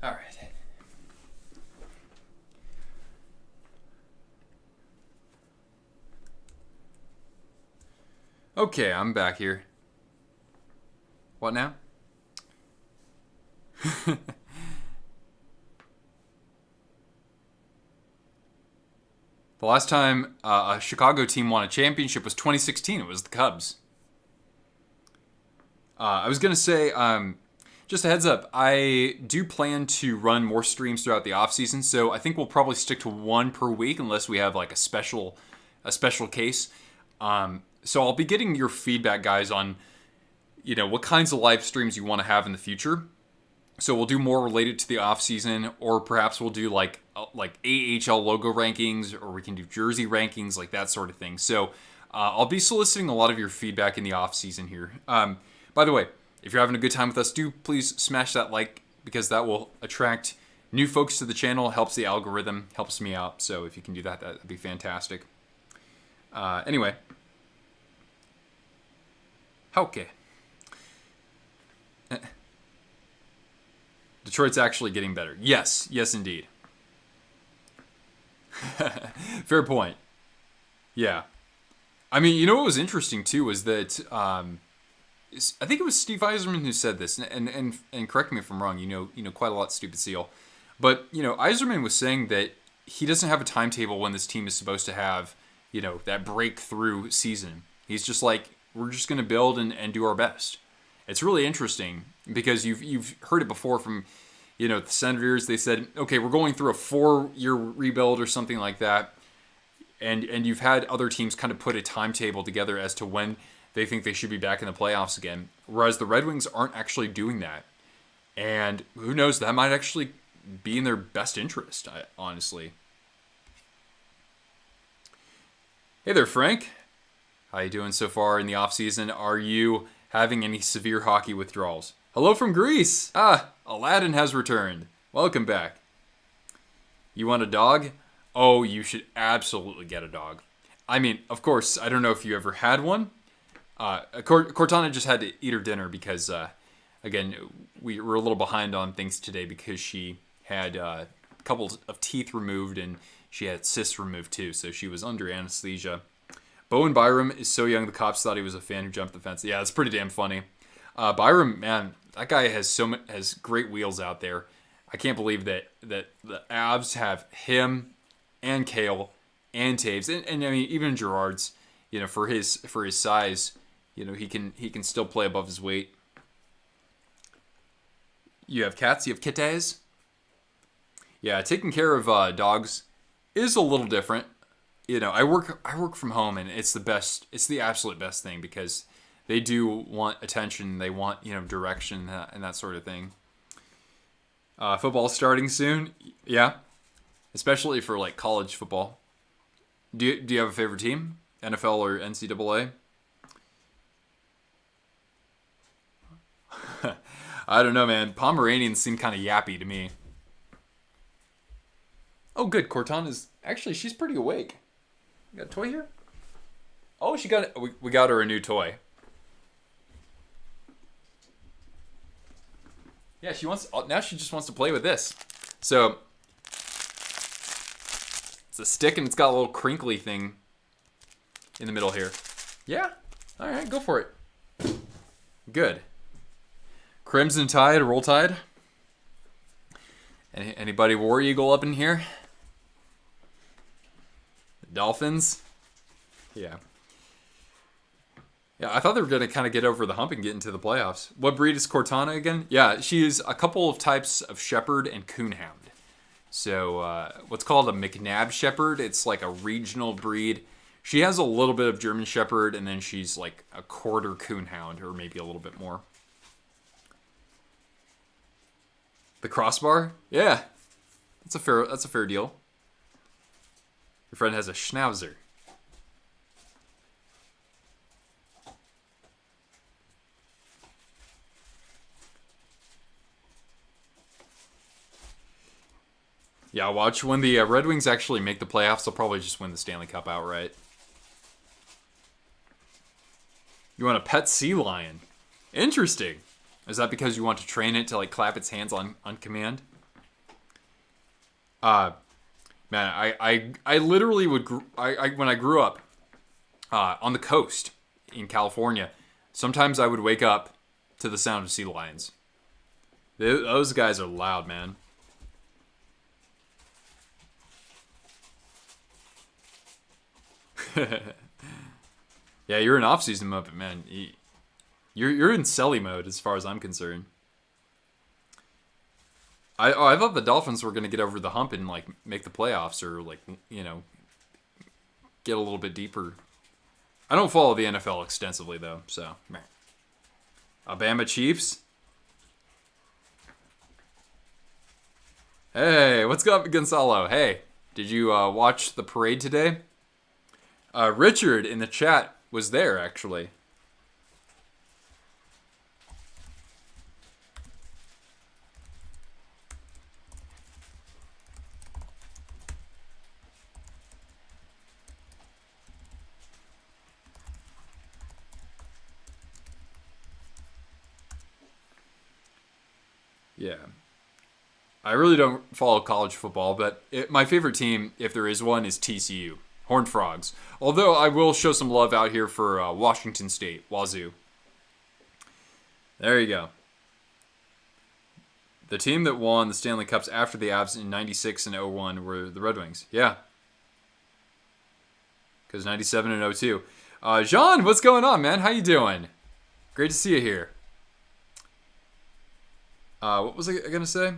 A: All right. Okay, I'm back here. What now? The last time a Chicago team won a championship was 2016. It was the Cubs. I was going to say, just a heads up, I do plan to run more streams throughout the offseason, so I think we'll probably stick to one per week unless we have like a special case. So I'll be getting your feedback, guys, on what kinds of live streams you want to have in the future. So we'll do more related to the offseason, or perhaps we'll do like AHL logo rankings, or we can do jersey rankings, like that sort of thing. So I'll be soliciting a lot of your feedback in the offseason here. By the way, if you're having a good time with us, do please smash that like, because that will attract new folks to the channel, helps the algorithm, helps me out. So if you can do that, that'd be fantastic. Anyway. Okay. Detroit's actually getting better. Yes, indeed. Fair point. Yeah. I mean, what was interesting too was that I think it was Steve Yzerman who said this, and correct me if I'm wrong. You know quite a lot, Stupid Seal, but Yzerman was saying that he doesn't have a timetable when this team is supposed to have that breakthrough season. He's just like, we're just going to build and do our best. It's really interesting because you've heard it before from the Senators. They said, okay, we're going through a 4-year rebuild or something like that, and you've had other teams kind of put a timetable together as to when they think they should be back in the playoffs again, whereas the Red Wings aren't actually doing that. And who knows, that might actually be in their best interest, honestly. Hey there, Frank. How you doing so far in the offseason? Are you having any severe hockey withdrawals? Hello from Greece. Aladdin has returned. Welcome back. You want a dog? Oh, you should absolutely get a dog. I mean, of course, I don't know if you ever had one. Cortana just had to eat her dinner because, again, we were a little behind on things today because she had a couple of teeth removed and she had cysts removed too, so she was under anesthesia. Bowen Byram is so young, the cops thought he was a fan who jumped the fence. Yeah, it's pretty damn funny. Byram, man, that guy has great wheels out there. I can't believe that the Avs have him and Kale and Taves and I mean even Gerard's. For his size, he can still play above his weight. You have cats. You have kittens. Yeah, taking care of dogs is a little different. I work from home, and it's the best. It's the absolute best thing because they do want attention. They want direction and that sort of thing. Football starting soon. Yeah, especially for like college football. Do you have a favorite team? NFL or NCAA? I don't know, man. Pomeranians seem kind of yappy to me. Oh, good. Cortana's actually, she's pretty awake. You got a toy here? Oh, we got her a new toy. Yeah, now she just wants to play with this. So it's a stick and it's got a little crinkly thing in the middle here. Yeah. All right, go for it. Good. Crimson Tide, Roll Tide. Anybody War Eagle up in here? Dolphins. Yeah. Yeah, I thought they were going to kind of get over the hump and get into the playoffs. What breed is Cortana again? Yeah, she's a couple of types of shepherd and coonhound. So what's called a McNabb shepherd. It's like a regional breed. She has a little bit of German shepherd, and then she's like a quarter coonhound, or maybe a little bit more. The crossbar? Yeah. That's a fair deal. Your friend has a schnauzer. Yeah, watch when the Red Wings actually make the playoffs. They'll probably just win the Stanley Cup outright. You want a pet sea lion? Interesting. Is that because you want to train it to like clap its hands on command? Man, I literally would when I grew up on the coast in California, sometimes I would wake up to the sound of sea lions. Those guys are loud, man. Yeah, you're in off-season mode, but man, you're in Selly mode as far as I'm concerned. I thought the Dolphins were going to get over the hump and like make the playoffs or like, you know, get a little bit deeper. I don't follow the NFL extensively though, so. Alabama Chiefs. Hey, what's up, Gonzalo? Hey, did you watch the parade today? Richard in the chat was there, actually. Yeah. I really don't follow college football, but my favorite team, if there is one, is TCU. Horned Frogs. Although I will show some love out here for Washington State, Wazoo. There you go. The team that won the Stanley Cups after the Avs in 96 and 01 were the Red Wings. Yeah. Because 97 and 02. Jean, what's going on, man? How you doing? Great to see you here. What was I going to say?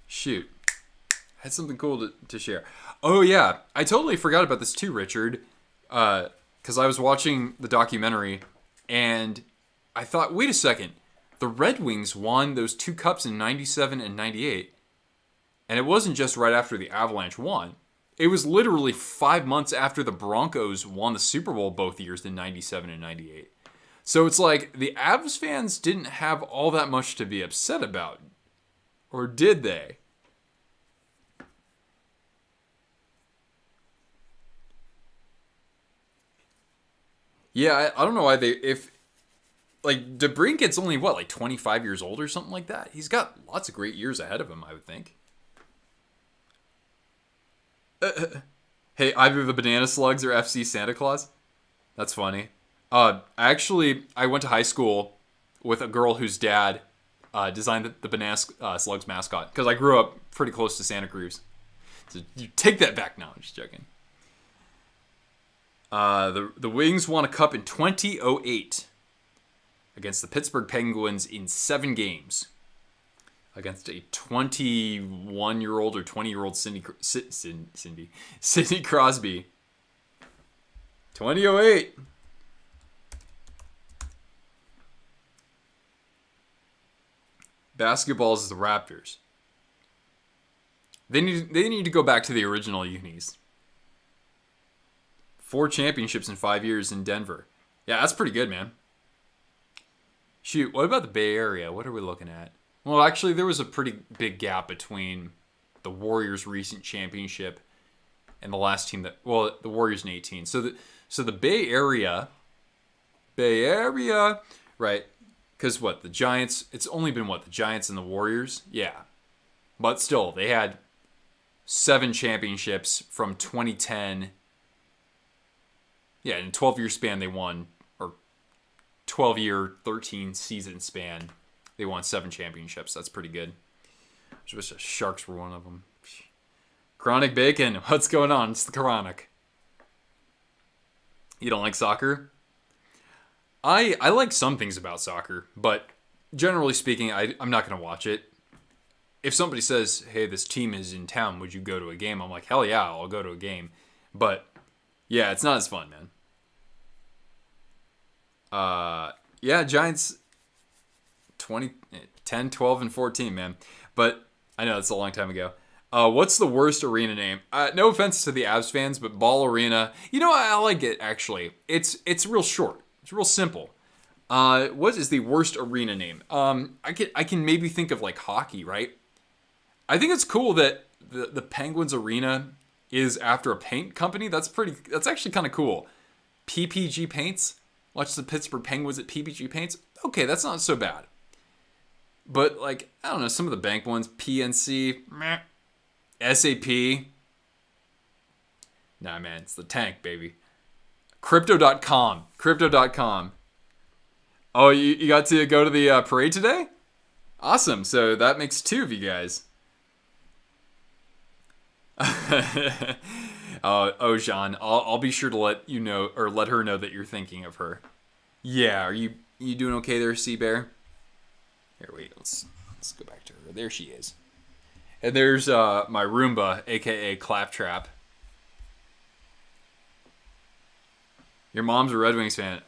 A: Shoot. I had something cool to share. Oh, yeah. I totally forgot about this too, Richard. Because I was watching the documentary, and I thought, wait a second. The Red Wings won those two cups in 97 and 98. And it wasn't just right after the Avalanche won. It was literally 5 months after the Broncos won the Super Bowl both years in 97 and 98. So it's like the Avs fans didn't have all that much to be upset about. Or did they? Yeah, I don't know why like, DeBrincat's only, what, like 25 years old or something like that? He's got lots of great years ahead of him, I would think. Hey, either the Banana Slugs or FC Santa Claus? That's funny. I went to high school with a girl whose dad designed the Banana Slugs mascot, because I grew up pretty close to Santa Cruz. So you take that back now. I'm just joking. The Wings won a cup in 2008 against the Pittsburgh Penguins in 7 games against a 21-year-old or 20-year-old Sidney Crosby. 2008. Basketball is the Raptors. They need to go back to the original unis. 4 championships in 5 years in Denver. Yeah, that's pretty good, man. Shoot, what about the Bay Area? What are we looking at? Well, actually, there was a pretty big gap between the Warriors' recent championship and the last team the Warriors in 18. So the Bay Area, right? Because the Giants, it's only been the Giants and the Warriors? Yeah. But still, they had 7 championships from 2010. Yeah, in a 12-year span, they won, or 12-year, 13-season span, they won 7 championships. That's pretty good. I just wish the Sharks were one of them. Chronic Bacon, what's going on? It's the Chronic. You don't like soccer? I like some things about soccer, but generally speaking, I'm not going to watch it. If somebody says, hey, this team is in town, would you go to a game? I'm like, hell yeah, I'll go to a game. But, yeah, it's not as fun, man. Yeah, Giants 10, 12, and 14, man. But I know that's a long time ago. What's the worst arena name? No offense to the Avs fans, but Ball Arena. You know, I like it, actually. It's real short. It's real simple. What is the worst arena name? I can maybe think of like hockey, right? I think it's cool that the Penguins Arena is after a paint company. That's actually kind of cool. PPG Paints. Watch the Pittsburgh Penguins at PPG Paints. Okay, that's not so bad. But like, I don't know, some of the bank ones, PNC, meh. SAP. Nah, man, it's the tank, baby. Crypto.com. Oh, you got to go to the parade today? Awesome. So that makes 2 of you guys. Oh, Jean, I'll be sure to let you know, or let her know that you're thinking of her. Yeah, are you doing okay there, Sea Bear? Here, wait, let's go back to her. There she is. And there's my Roomba, aka Claptrap. Your mom's a Red Wings fan.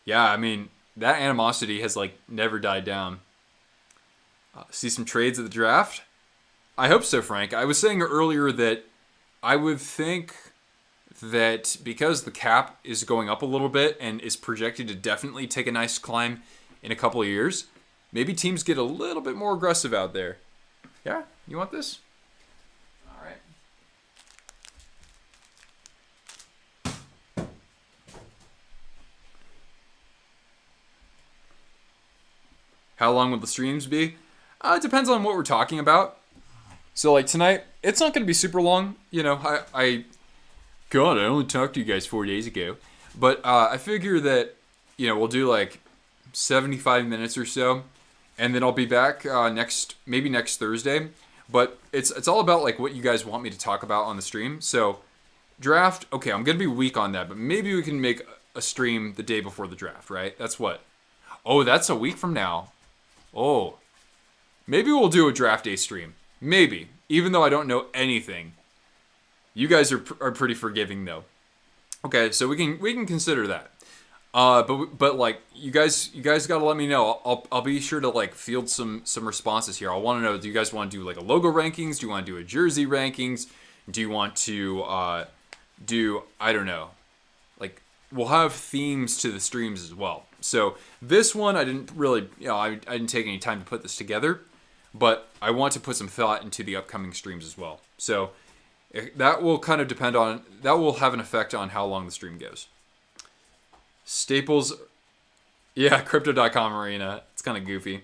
A: Yeah, I mean, that animosity has like never died down. See some trades at the draft? I hope so, Frank. I was saying earlier that I would think that because the cap is going up a little bit and is projected to definitely take a nice climb in a couple of years, maybe teams get a little bit more aggressive out there. Yeah? You want this? All right. How long will the streams be? It depends on what we're talking about. So, like, tonight, it's not going to be super long. You know, God, I only talked to you guys 4 days ago. But I figure that, you know, we'll do, like, 75 minutes or so. And then I'll be back maybe next Thursday. But it's all about, like, what you guys want me to talk about on the stream. So, draft, okay, I'm going to be weak on that. But maybe we can make a stream the day before the draft, right? That's what? Oh, that's a week from now. Oh. Maybe we'll do a draft day stream. Maybe, even though I don't know anything. You guys are pretty forgiving though. Okay, so we can consider that. But like you guys got to let me know. I'll be sure to like field some responses here. I want to know, do you guys want to do like a logo rankings? Do you want to do a jersey rankings? Do you want to do, I don't know. Like we'll have themes to the streams as well. So this one I didn't really, I didn't take any time to put this together. But I want to put some thought into the upcoming streams as well. So that will kind of depend on, that will have an effect on how long the stream goes. Staples, yeah, Crypto.com Arena. It's kind of goofy.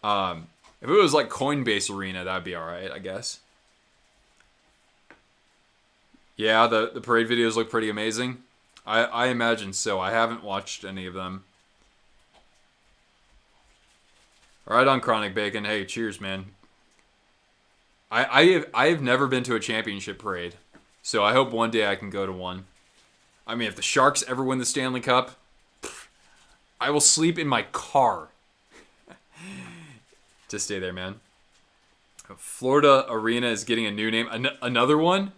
A: If it was like Coinbase Arena, that'd be alright, I guess. Yeah, the parade videos look pretty amazing. I imagine so. I haven't watched any of them. Right on, Chronic Bacon. Hey, cheers, man. I have never been to a championship parade, so I hope one day I can go to one. I mean, if the Sharks ever win the Stanley Cup, I will sleep in my car to stay there, man. Florida Arena is getting a new name. Another one?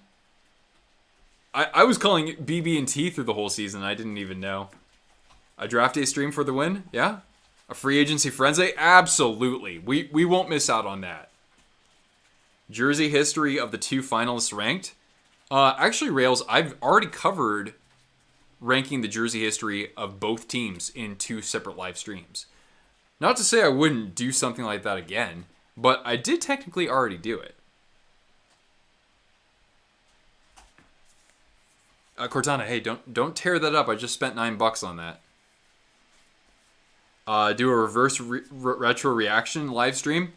A: I was calling it BB&T through the whole season. I didn't even know. A draft day stream for the win? Yeah? A free agency frenzy? Absolutely. We won't miss out on that. Jersey history of the 2 finalists ranked. Actually, Rails, I've already covered ranking the jersey history of both teams in 2 separate live streams. Not to say I wouldn't do something like that again, but I did technically already do it. Cortana, hey, don't tear that up. I just spent $9 on that. Do a reverse retro reaction live stream.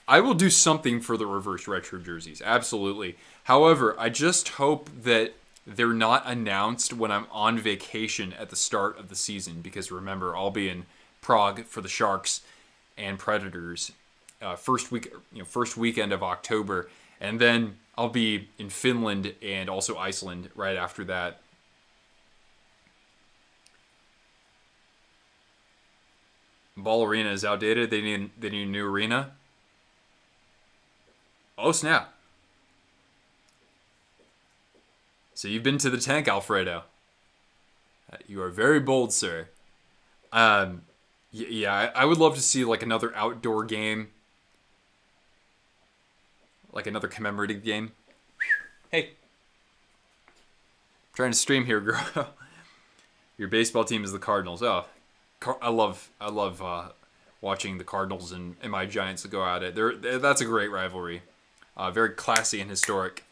A: I will do something for the reverse retro jerseys, absolutely. However, I just hope that they're not announced when I'm on vacation at the start of the season, because remember, I'll be in Prague for the Sharks and Predators first weekend of October, and then I'll be in Finland and also Iceland right after that. Ball Arena is outdated. They need a new arena. Oh, snap. So you've been to the tank, Alfredo. You are very bold, sir. Yeah, I would love to see like another outdoor game. Like another commemorative game. Hey. Trying to stream here, girl. Your baseball team is the Cardinals. Oh. I love watching the Cardinals and my Giants go at it. That's a great rivalry. Very classy and historic.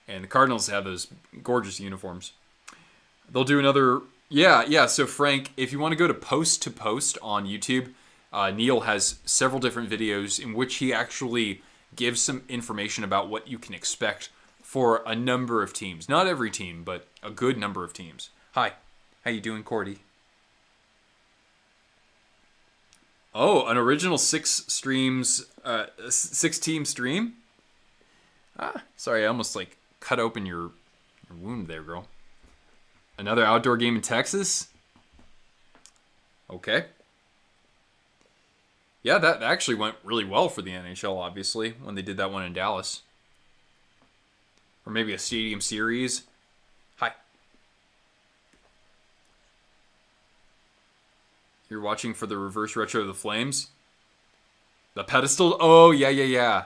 A: And the Cardinals have those gorgeous uniforms. They'll do another... Yeah. So, Frank, if you want to go to Post on YouTube, Neil has several different videos in which he actually gives some information about what you can expect for a number of teams. Not every team, but a good number of teams. Hi. How you doing, Cordy? Oh, an original six team stream. Sorry, I almost like cut open your wound there, girl. Another outdoor game in Texas. Okay. Yeah, that actually went really well for the NHL, obviously, when they did that one in Dallas. Or maybe a stadium series. Hi. You're watching for the reverse retro of the Flames? The pedestal? Oh, yeah.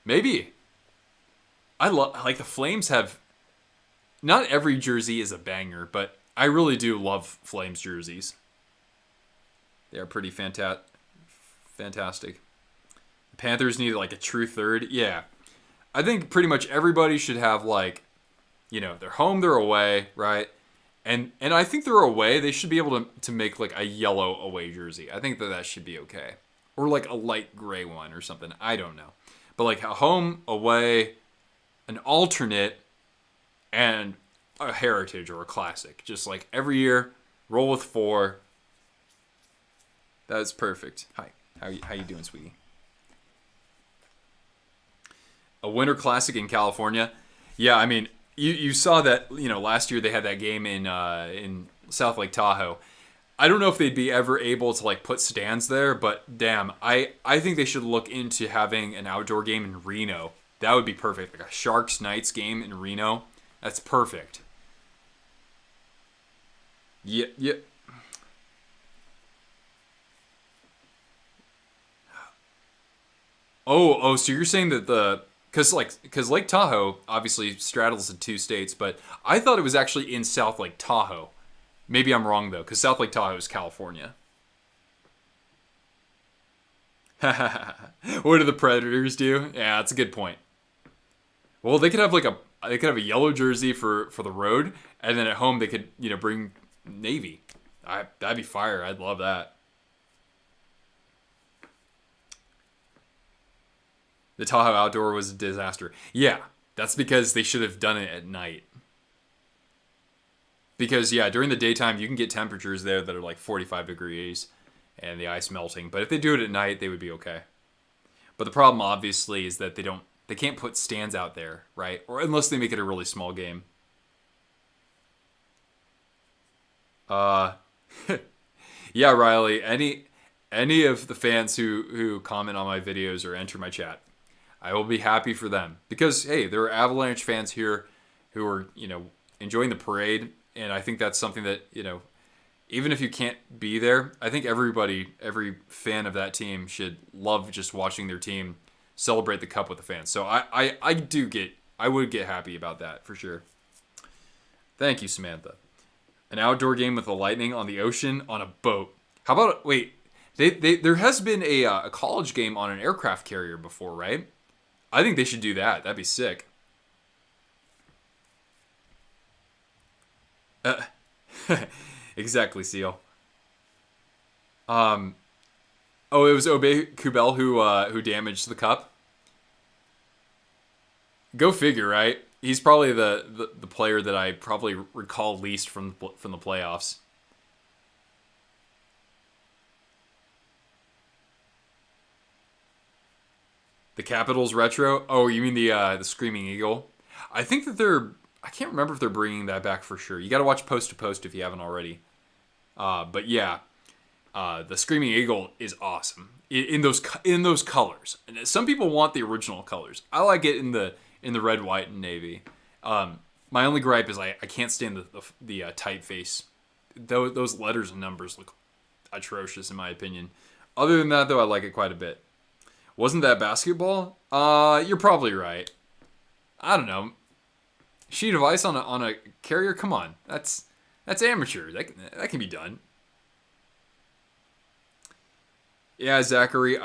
A: Maybe. I like the Flames have... Not every jersey is a banger, but I really do love Flames jerseys. They are pretty fantastic. The Panthers need like a true third. Yeah. I think pretty much everybody should have like, they're home, they're away, right? And I think they're away. They should be able to make like a yellow away jersey. I think that should be okay. Or like a light gray one or something. I don't know. But like a home, away, an alternate, and a heritage or a classic. Just like every year, roll with 4. That's perfect. Hi. How you doing, sweetie? A winter classic in California. Yeah, I mean, you saw that, last year they had that game in South Lake Tahoe. I don't know if they'd be ever able to like put stands there, but damn, I think they should look into having an outdoor game in Reno. That would be perfect. Like a Sharks Knights game in Reno. That's perfect. Yeah. Oh, so you're saying that because Lake Tahoe obviously straddles the 2 states, but I thought it was actually in South Lake Tahoe. Maybe I'm wrong though, because South Lake Tahoe is California. What do the Predators do? Yeah, that's a good point. Well, they could have a yellow jersey for the road, and then at home they could bring Navy. That'd be fire. I'd love that. The Tahoe Outdoor was a disaster. Yeah, that's because they should have done it at night. Because, yeah, during the daytime, you can get temperatures there that are like 45 degrees and the ice melting. But if they do it at night, they would be okay. But the problem, obviously, is that they can't put stands out there, right? Or unless they make it a really small game. Yeah, Riley, any of the fans who comment on my videos or enter my chat, I will be happy for them. Because, hey, there are Avalanche fans here who are, enjoying the parade. And I think that's something that, even if you can't be there, I think every fan of that team should love just watching their team celebrate the cup with the fans. So I would get happy about that for sure. Thank you, Samantha. An outdoor game with the Lightning on the ocean on a boat. How about, wait, there has been a college game on an aircraft carrier before, right? I think they should do that. That'd be sick. Exactly, Seal. Oh, it was Obey Kubel who damaged the cup. Go figure, right? He's probably the player that I probably recall least from the playoffs. The Capitals retro? Oh, you mean the Screaming Eagle? I think that I can't remember if they're bringing that back for sure. You got to watch Post to Post if you haven't already. But yeah, the Screaming Eagle is awesome in those colors. And some people want the original colors. I like it in the red, white, and navy. My only gripe is I can't stand the typeface. Those letters and numbers look atrocious in my opinion. Other than that, though, I like it quite a bit. Wasn't that basketball? You're probably right. I don't know. Sheet of ice on a carrier? Come on. That's amateur. That can be done. Yeah, Zachary,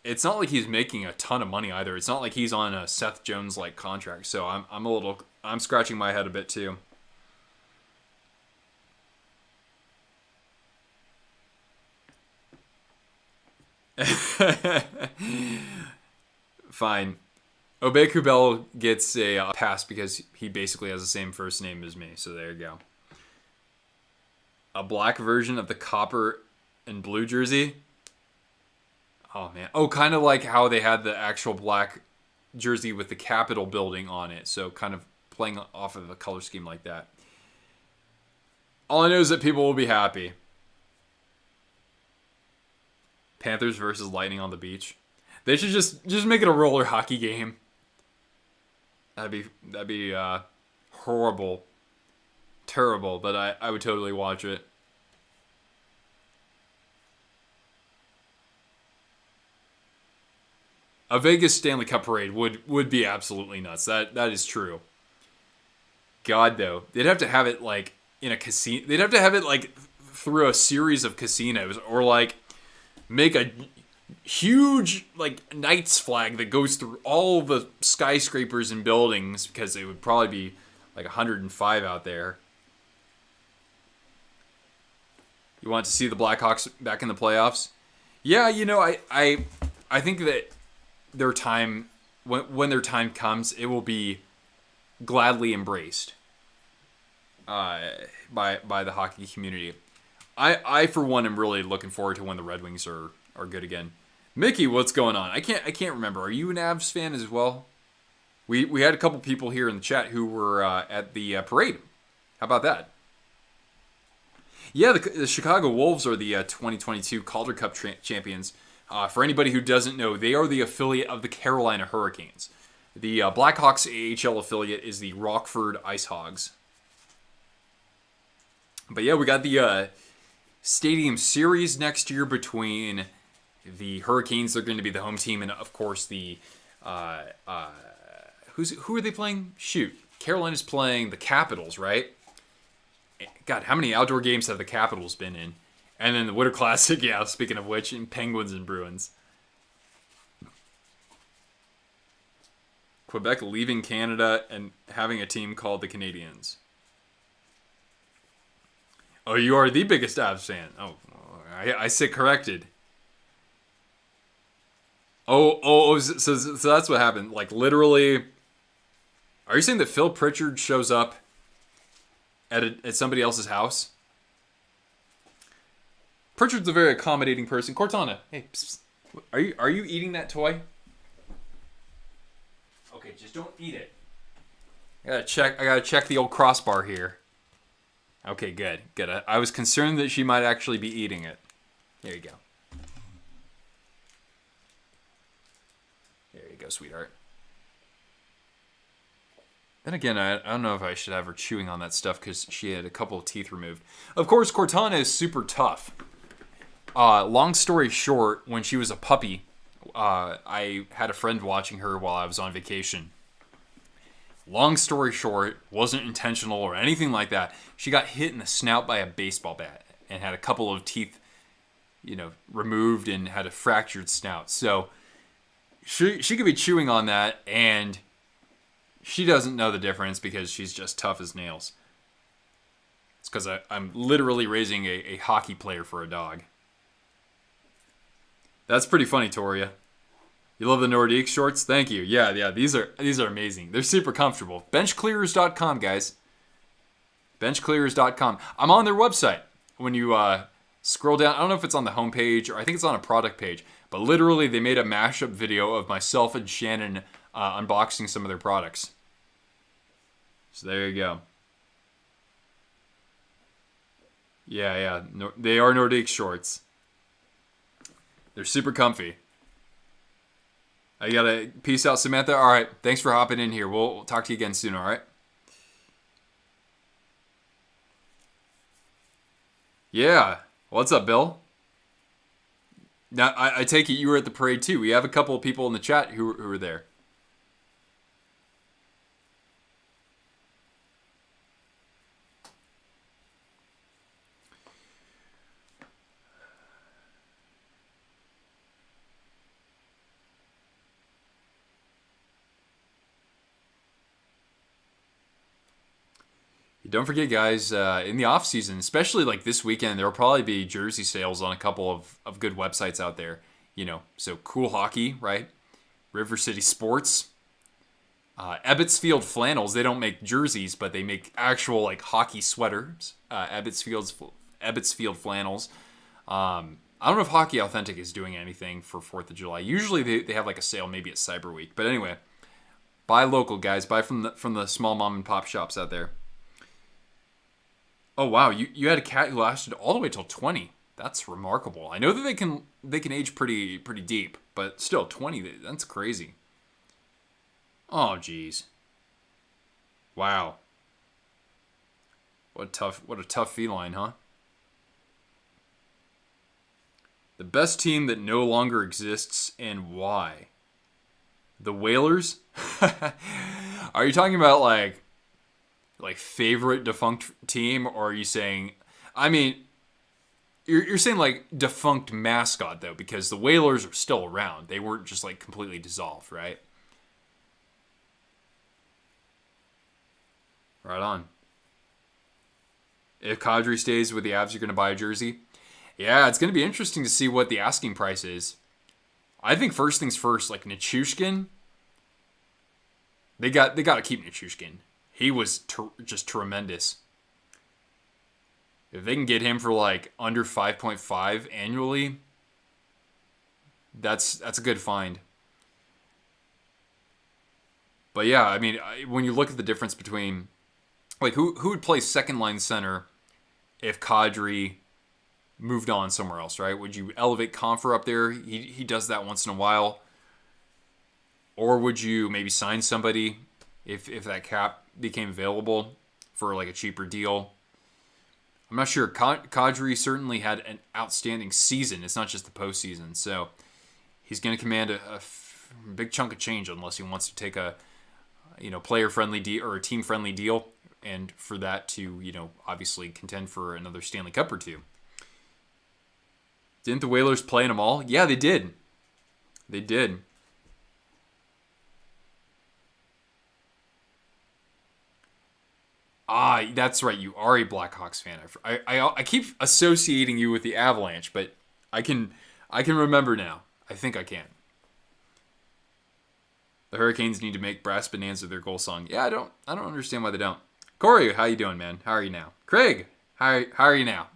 A: it's not like he's making a ton of money either. It's not like he's on a Seth Jones like contract. So I'm scratching my head a bit too. Fine. Obey Kubel gets a pass because he basically has the same first name as me. So there you go. A black version of the copper and blue jersey. Oh man. Oh, kind of like how they had the actual black jersey with the Capitol building on it. So kind of playing off of a color scheme like that. All I know is that people will be happy. Panthers versus Lightning on the beach. They should just make it a roller hockey game. That'd be horrible, terrible, but I would totally watch it. A Vegas Stanley Cup parade would be absolutely nuts. That is true. God though, they'd have to have it like in a casino. They'd have to have it like through a series of casinos, or like make a huge like Knights flag that goes through all the skyscrapers and buildings, because it would probably be like 105 out there. You want to see the Blackhawks back in the playoffs? Yeah, I think that their time, when their time comes, it will be gladly embraced by the hockey community. I for one am really looking forward to when the Red Wings are good again. Mickey, what's going on? I can't remember. Are you an Avs fan as well? We had a couple people here in the chat who were at the parade. How about that? Yeah, the Chicago Wolves are the 2022 Calder Cup champions. For anybody who doesn't know, they are the affiliate of the Carolina Hurricanes. The Blackhawks AHL affiliate is the Rockford Ice Hogs. But yeah, we got the Stadium Series next year between the Hurricanes. They're going to be the home team, and of course the who are they playing? Shoot, Carolina's playing the Capitals, right? God, how many outdoor games have the Capitals been in? And then the Winter Classic, yeah, speaking of which, in Penguins and Bruins. Quebec leaving Canada and having a team called the Canadiens. Oh, you are the biggest Avs fan. Oh, I sit corrected. So that's what happened. Like, literally, are you saying that Phil Pritchard shows up at somebody else's house? Pritchard's a very accommodating person. Cortana, hey, psst, are you eating that toy? Okay, just don't eat it. I gotta check the old crossbar here. Okay, good. I was concerned that she might actually be eating it. There you go. There you go, sweetheart. Then again, I don't know if I should have her chewing on that stuff because she had a couple of teeth removed. Of course, Cortana is super tough. Long story short, when she was a puppy, I had a friend watching her while I was on vacation. Long story short, wasn't intentional or anything like that. She got hit in the snout by a baseball bat and had a couple of teeth, removed and had a fractured snout. So she could be chewing on that, and she doesn't know the difference because she's just tough as nails. It's because I'm literally raising a hockey player for a dog. That's pretty funny, Toria. You love the Nordique shorts? Thank you. Yeah, these are amazing. They're super comfortable. Benchclearers.com, guys. Benchclearers.com. I'm on their website. When you scroll down, I don't know if it's on the homepage or I think it's on a product page, but literally they made a mashup video of myself and Shannon unboxing some of their products. So there you go. Yeah. They are Nordique shorts. They're super comfy. I gotta peace out, Samantha. All right, thanks for hopping in here. We'll talk to you again soon. All right. Yeah. What's up, Bill? Now I take it you were at the parade too. We have a couple of people in the chat who were there. Don't forget, guys, in the off-season, especially like this weekend, there will probably be jersey sales on a couple of good websites out there. So Cool Hockey, right? River City Sports. Ebbets Field Flannels. They don't make jerseys, but they make actual like hockey sweaters. Ebbets Field Flannels. I don't know if Hockey Authentic is doing anything for 4th of July. Usually they have like a sale maybe at Cyber Week. But anyway, buy local, guys. Buy from the small mom and pop shops out there. Oh wow, you had a cat who lasted all the way till 20. That's remarkable. I know that they can age pretty deep, but still 20, that's crazy. Oh jeez. Wow. What a tough feline, huh? The best team that no longer exists and why? The Whalers? Are you talking about like favorite defunct team, or are you saying? I mean, you're saying like defunct mascot though, because the Whalers are still around. They weren't just like completely dissolved, right? Right on. If Kadri stays with the Avs, you're going to buy a jersey. Yeah, it's going to be interesting to see what the asking price is. I think first things first, like Nichushkin, they got to keep Nichushkin. He was just tremendous. If they can get him for like under 5.5 annually, that's a good find. But yeah, I mean, when you look at the difference between like who would play second line center if Kadri moved on somewhere else, right? Would you elevate Confer up there? He does that once in a while. Or would you maybe sign somebody if that cap became available for like a cheaper deal? I'm not sure. Kadri certainly had an outstanding season. It's not just the postseason. So he's going to command a big chunk of change unless he wants to take a player-friendly deal or a team-friendly deal, and for that to, obviously contend for another Stanley Cup or two. Didn't the Whalers play in them all? Yeah, they did. They did. Ah, that's right. You are a Blackhawks fan. I keep associating you with the Avalanche, but I can remember now. I think I can. The Hurricanes need to make Brass Bonanza their goal song. Yeah, I don't understand why they don't. Corey, how you doing, man? How are you now? Craig, how are you now?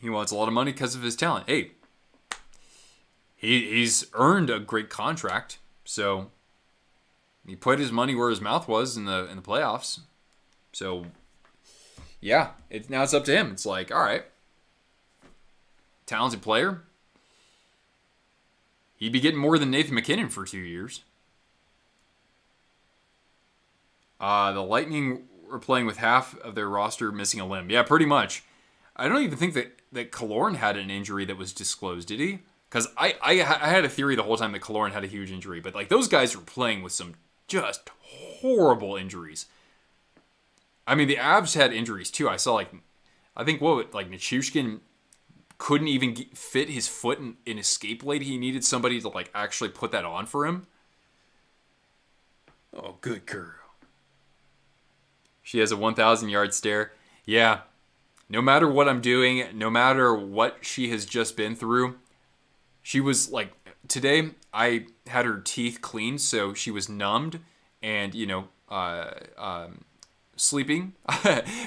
A: He wants a lot of money because of his talent. Hey, he's earned a great contract, so he put his money where his mouth was in the playoffs. So yeah, now it's up to him. It's like, all right, talented player. He'd be getting more than Nathan McKinnon for 2 years. The Lightning were playing with half of their roster missing a limb. Yeah, pretty much. I don't even think that Killorn had an injury that was disclosed, did he? Because I had a theory the whole time that Killorn had a huge injury. But like those guys were playing with some just horrible injuries. I mean, the Avs had injuries too. I saw Nichushkin couldn't even fit his foot in his skate blade. He needed somebody to like actually put that on for him. Oh, good girl. She has a 1,000-yard stare. Yeah. No matter what I'm doing, no matter what she has just been through, she was like, today I had her teeth cleaned, so she was numbed and, sleeping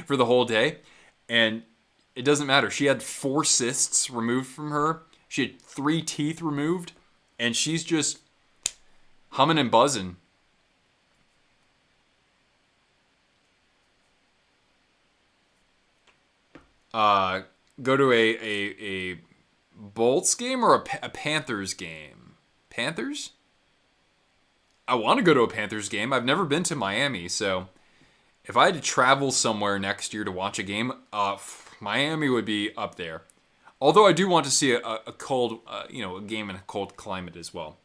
A: for the whole day. And it doesn't matter. She had 4 cysts removed from her. She had 3 teeth removed, and she's just humming and buzzing. Go to a Bolts game or a Panthers game? Panthers? I want to go to a Panthers game. I've never been to Miami, so if I had to travel somewhere next year to watch a game, Miami would be up there. Although I do want to see a cold, a game in a cold climate as well.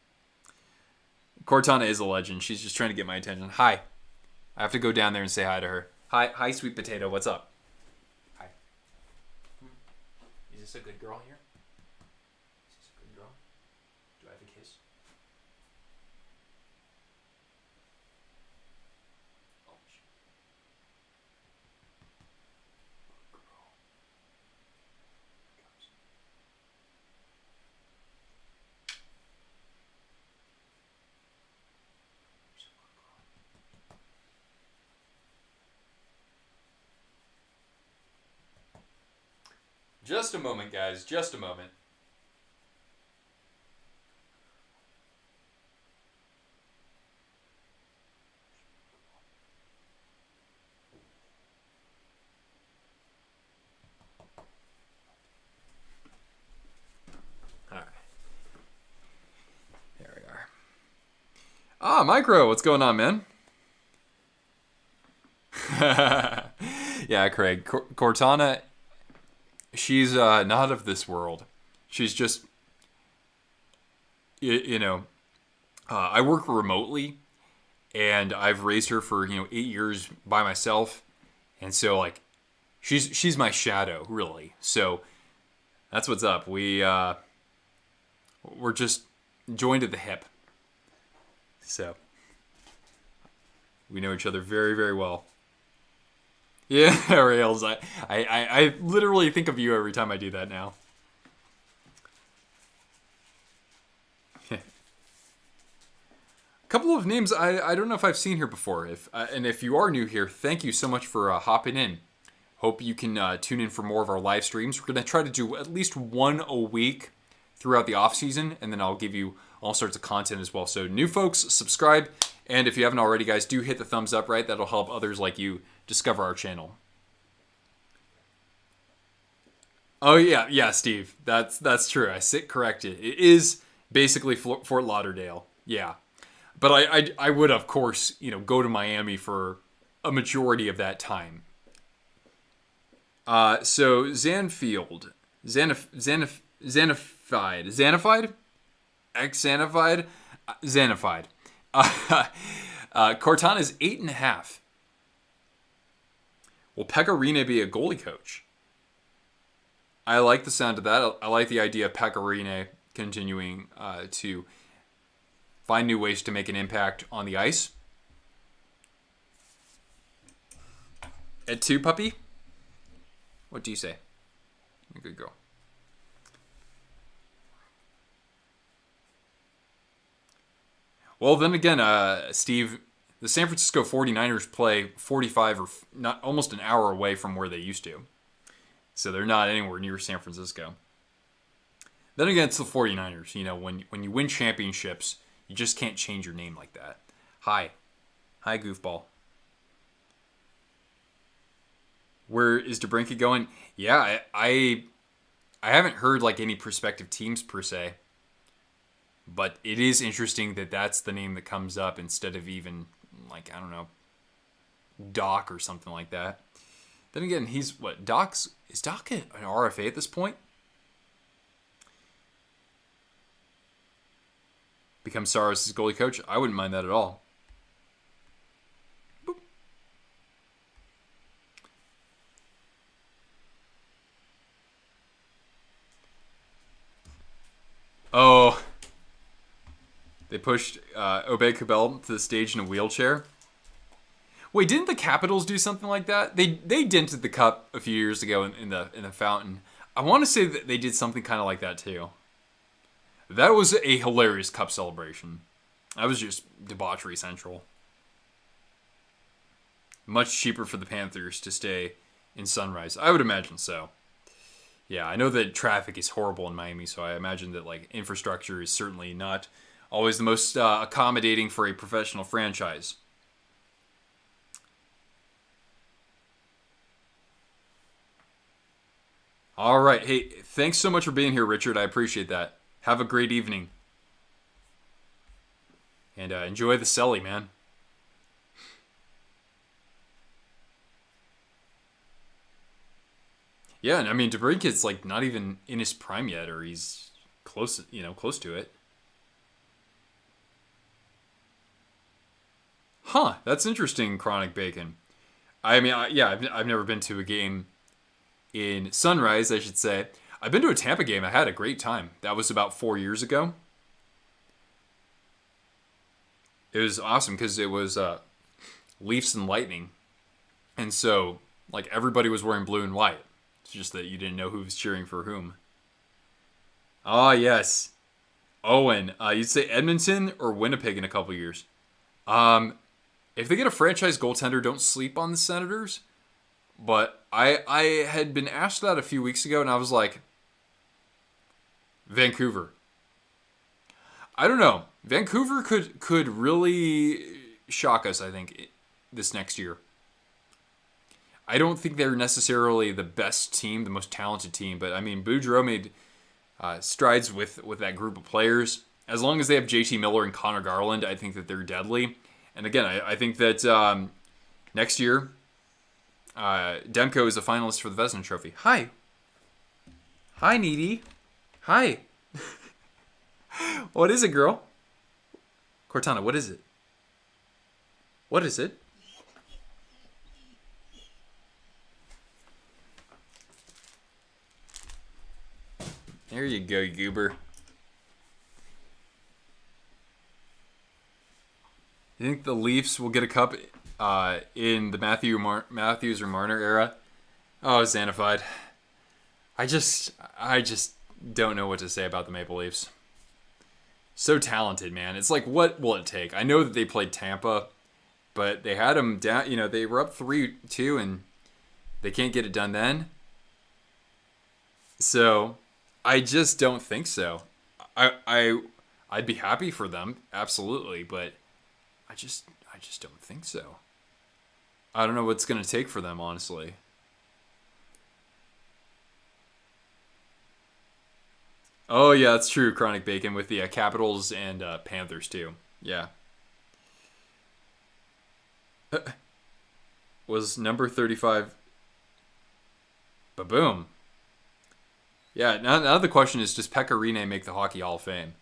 A: Cortana is a legend. She's just trying to get my attention. Hi. I have to go down there and say hi to her. Hi, sweet potato. What's up? Hi. Is this a good girl here? Is this a good girl? Do I have a kiss? Oh, shit. Good girl. Just a moment, guys. Just a moment. All right. There we are. Ah, Micro, what's going on, man? Yeah, Craig. Cortana, she's not of this world. She's just, I work remotely, and I've raised her for 8 years by myself, and so like, she's my shadow, really. So that's what's up. We're just joined at the hip. So we know each other very, very well. Yeah, Rails. I literally think of you every time I do that now. A couple of names I don't know if I've seen here before. And if you are new here, thank you so much for hopping in. Hope you can tune in for more of our live streams. We're going to try to do at least one a week throughout the off season, and then I'll give you all sorts of content as well. So new folks, subscribe, and if you haven't already, guys, do hit the thumbs up, right? That'll help others like you discover our channel. Oh yeah, Steve. That's true. I sit corrected. It is basically Fort Lauderdale. Yeah, but I would of course go to Miami for a majority of that time. So Xanified, Xanified. Cortana is 8.5. Will Pekka Rene be a goalie coach? I like the sound of that. I like the idea of Pekka Rene continuing to find new ways to make an impact on the ice. At 2, puppy? What do you say? You're a good girl. Well, then again, Steve, the San Francisco 49ers play 45 or not almost an hour away from where they used to. So they're not anywhere near San Francisco. Then again, it's the 49ers. When you win championships, you just can't change your name like that. Hi, goofball. Where is DeBrincat going? Yeah, I haven't heard like any prospective teams per se. But it is interesting that that's the name that comes up instead of even, like, I don't know, Doc or something like that. Then again, he's, what, is Doc an RFA at this point? Become Saros' goalie coach? I wouldn't mind that at all. Boop. Oh... They pushed Obey Cabell to the stage in a wheelchair. Wait, didn't the Capitals do something like that? They dented the cup a few years ago in the fountain. I want to say that they did something kind of like that too. That was a hilarious cup celebration. That was just debauchery central. Much cheaper for the Panthers to stay in Sunrise. I would imagine so. Yeah, I know that traffic is horrible in Miami, so I imagine that like infrastructure is certainly not always the most accommodating for a professional franchise. All right. Hey, thanks so much for being here, Richard. I appreciate that. Have a great evening. And enjoy the celly, man. Yeah, and I mean, DeBrincat's like not even in his prime yet, or he's close to it. Huh, that's interesting, Chronic Bacon. I mean, I've never been to a game in Sunrise, I should say. I've been to a Tampa game. I had a great time. That was about 4 years ago. It was awesome because it was Leafs and Lightning. And so, like, everybody was wearing blue and white. It's just that you didn't know who was cheering for whom. Ah, yes. Owen, you'd say Edmonton or Winnipeg in a couple years? If they get a franchise goaltender, don't sleep on the Senators. But I had been asked that a few weeks ago, and I was like, Vancouver. I don't know. Vancouver could really shock us, I think, this next year. I don't think they're necessarily the best team, the most talented team, but I mean, Boudreaux made strides with that group of players. As long as they have JT Miller and Connor Garland, I think that they're deadly. And again, I think that next year, Demko is a finalist for the Vezina Trophy. Hi. Hi, Needy. Hi. What is it, girl? Cortana, what is it? What is it? There you go, goober. You think the Leafs will get a cup in the Matthews or Marner era? Oh, Xanafied. I just don't know what to say about the Maple Leafs. So talented, man. It's like, what will it take? I know that they played Tampa, but they had them down. You know, they were up 3-2, and they can't get it done then. So I just don't think so. I'd be happy for them, absolutely, but I just don't think so. I don't know what's going to take for them, honestly. Oh, yeah, that's true, Chronic Bacon, with the Capitals and Panthers, too. Yeah. Was number 35. Ba-boom. Yeah, now the question is, does Pekka Rene make the Hockey Hall of Fame?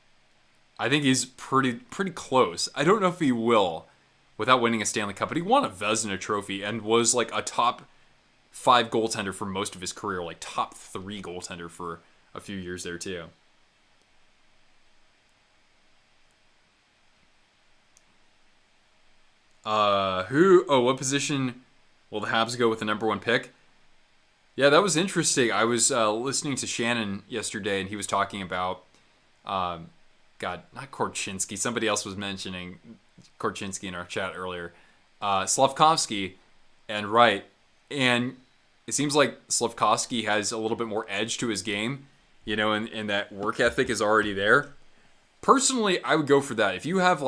A: I think he's pretty close. I don't know if he will without winning a Stanley Cup, but he won a Vezina Trophy and was like a top 5 goaltender for most of his career, like top 3 goaltender for a few years there too. What position will the Habs go with the number 1 pick? Yeah, that was interesting. I was listening to Shannon yesterday, and he was talking about, not Korchinski. Somebody else was mentioning Korchinski in our chat earlier. Slavkovsky and Wright. And it seems like Slavkovsky has a little bit more edge to his game, and that work ethic is already there. Personally, I would go for that. If you have,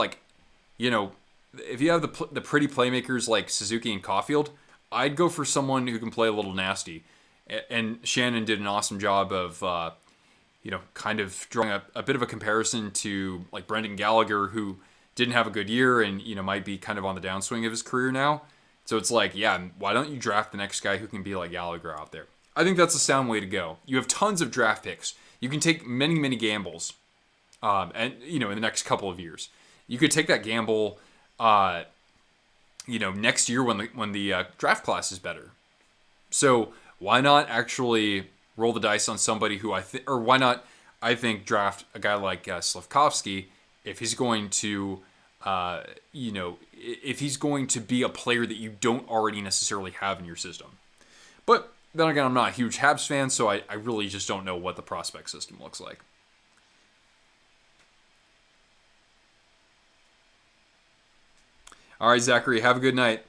A: if you have the pretty playmakers like Suzuki and Caulfield, I'd go for someone who can play a little nasty. And Shannon did an awesome job of, kind of drawing a bit of a comparison to like Brendan Gallagher, who didn't have a good year and, might be kind of on the downswing of his career now. So it's like, yeah, why don't you draft the next guy who can be like Gallagher out there? I think that's a sound way to go. You have tons of draft picks. You can take many, many gambles, and, in the next couple of years. You could take that gamble, next year when the draft class is better. So why not actually roll the dice on somebody who why not, I think, draft a guy like Slavkovsky if he's going to, if he's going to be a player that you don't already necessarily have in your system. But then again, I'm not a huge Habs fan, so I really just don't know what the prospect system looks like. All right, Zachary, have a good night.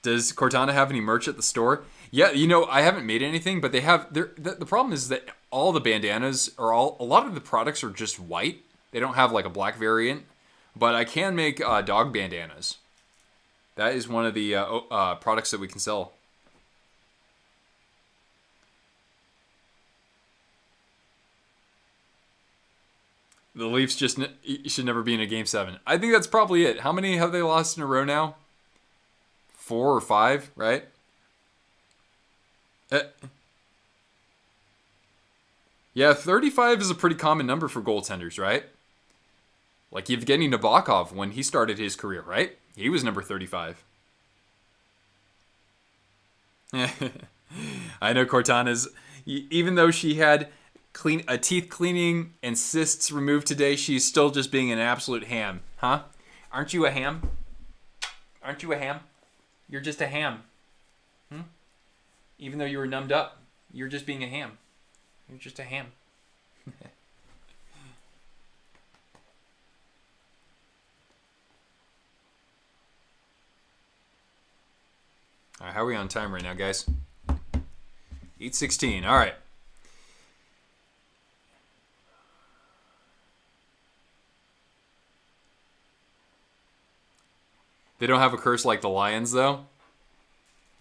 A: Does Cortana have any merch at the store? Yeah, I haven't made anything, but they have. The problem is that all the bandanas a lot of the products are just white. They don't have like a black variant, but I can make dog bandanas. That is one of the products that we can sell. The Leafs just should never be in a Game 7. I think that's probably it. How many have they lost in a row now? 4 or 5, right? Yeah, 35 is a pretty common number for goaltenders, right? Like Evgeny Nabokov when he started his career, right? He was number 35. I know Cortana's, even though she had a teeth cleaning and cysts removed today, she's still just being an absolute ham. Huh? Aren't you a ham? Aren't you a ham? You're just a ham. Even though you were numbed up, you're just being a ham. You're just a ham. How are we on time right now, guys? 8:16. All right. They don't have a curse like the Lions, though.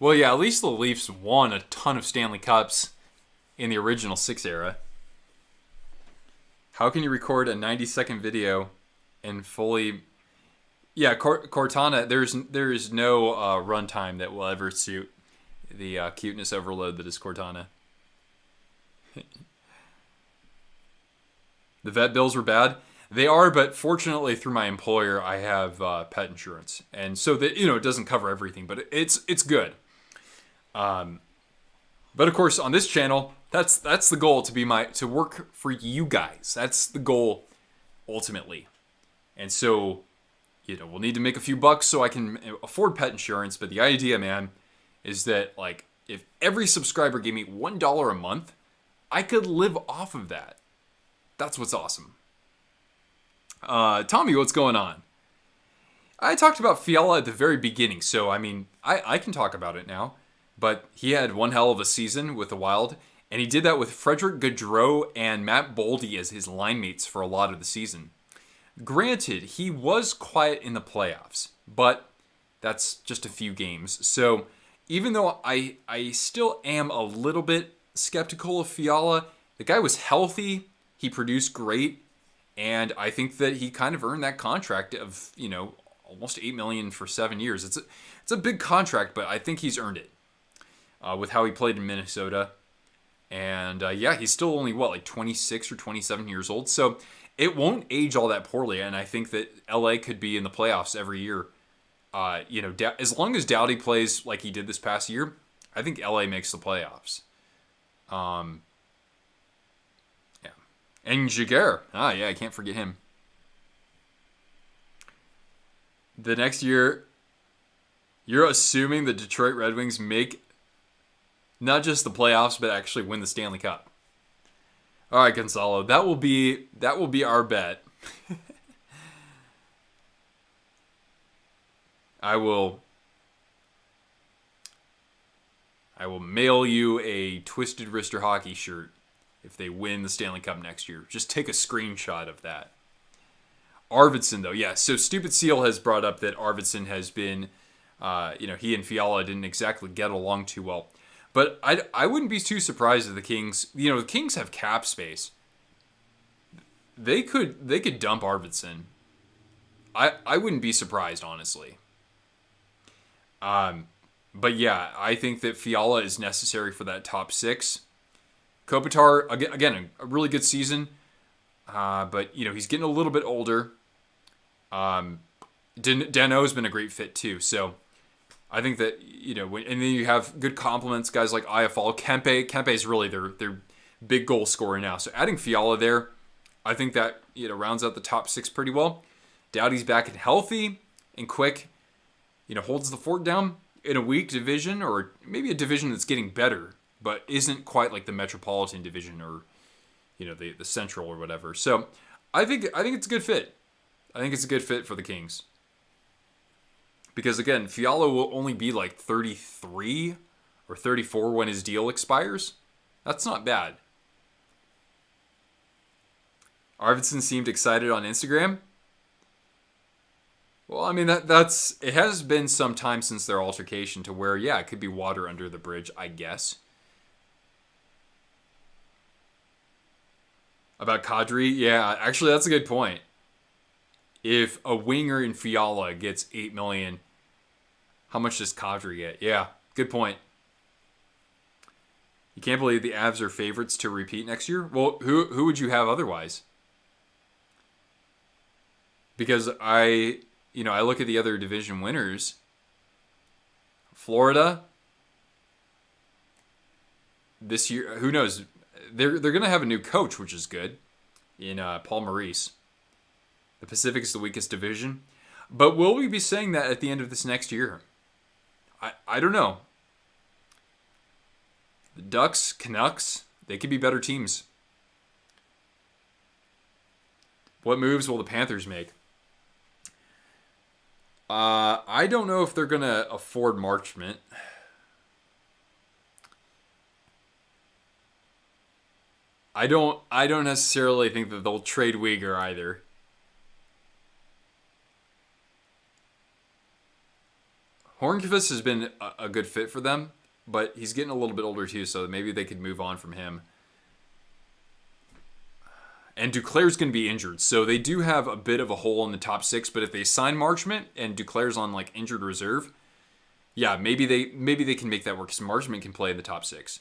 A: Well, yeah, at least the Leafs won a ton of Stanley Cups in the original 6 era. How can you record a 90-second video and fully... Yeah, Cortana, there is no runtime that will ever suit the cuteness overload that is Cortana. The vet bills were bad. They are, but fortunately through my employer, I have pet insurance, and so that it doesn't cover everything, but it's good. But of course, on this channel, that's the goal, to work for you guys. That's the goal, ultimately. And so, we'll need to make a few bucks so I can afford pet insurance. But the idea, man, is that like if every subscriber gave me $1 a month, I could live off of that. That's what's awesome. Tommy, what's going on? I talked about Fiala at the very beginning, so I mean, I can talk about it now. But he had one hell of a season with the Wild, and he did that with Frederick Gaudreau and Matt Boldy as his line mates for a lot of the season. Granted, he was quiet in the playoffs, but that's just a few games. So even though I still am a little bit skeptical of Fiala, the guy was healthy, he produced great, and I think that he kind of earned that contract of, almost $8 million for 7 years. It's a big contract, but I think he's earned it with how he played in Minnesota. And he's still only, 26 or 27 years old. So it won't age all that poorly. And I think that LA could be in the playoffs every year. As long as Doughty plays like he did this past year, I think LA makes the playoffs. And Jaguar. I can't forget him. The next year, you're assuming the Detroit Red Wings make not just the playoffs, but actually win the Stanley Cup. All right, Gonzalo, that will be our bet. I will mail you a Twisted Wrister hockey shirt if they win the Stanley Cup next year. Just take a screenshot of that. Arvidsson, though, yeah. So Stupid Seal has brought up that Arvidsson has been, he and Fiala didn't exactly get along too well. But I wouldn't be too surprised if the Kings, the Kings have cap space. They could dump Arvidsson. I wouldn't be surprised, honestly. But yeah, I think that Fiala is necessary for that top six. Kopitar, again, a really good season. But, he's getting a little bit older. Dano's been a great fit, too. So, I think that, and then you have good compliments, guys like IFL. Kempe is really their big goal scorer now. So, adding Fiala there, I think that, rounds out the top six pretty well. Doughty's back and healthy and quick. Holds the fort down in a weak division, or maybe a division that's getting better, but isn't quite like the Metropolitan Division or the Central or whatever. So I think it's a good fit. I think it's a good fit for the Kings. Because again, Fiala will only be like 33 or 34 when his deal expires. That's not bad. Arvidsson seemed excited on Instagram. Well, I mean, it has been some time since their altercation to where, it could be water under the bridge, I guess. About Kadri, yeah, actually, that's a good point. If a winger in Fiala gets $8 million, how much does Kadri get? Yeah, good point. You can't believe the Avs are favorites to repeat next year? Well, who would you have otherwise? Because I look at the other division winners. Florida, this year, who knows? They're going to have a new coach, which is good, in Paul Maurice. The Pacific is the weakest division. But will we be saying that at the end of this next year? I don't know. The Ducks, Canucks, they could be better teams. What moves will the Panthers make? I don't know if they're going to afford Marchment. I don't necessarily think that they'll trade Uyghur either. Hornqvist has been a good fit for them, but he's getting a little bit older too, so maybe they could move on from him. And Duclair's going to be injured, so they do have a bit of a hole in the top 6. But if they sign Marchment and Duclair's on like injured reserve, yeah, maybe they can make that work. Because Marchment can play in the top 6.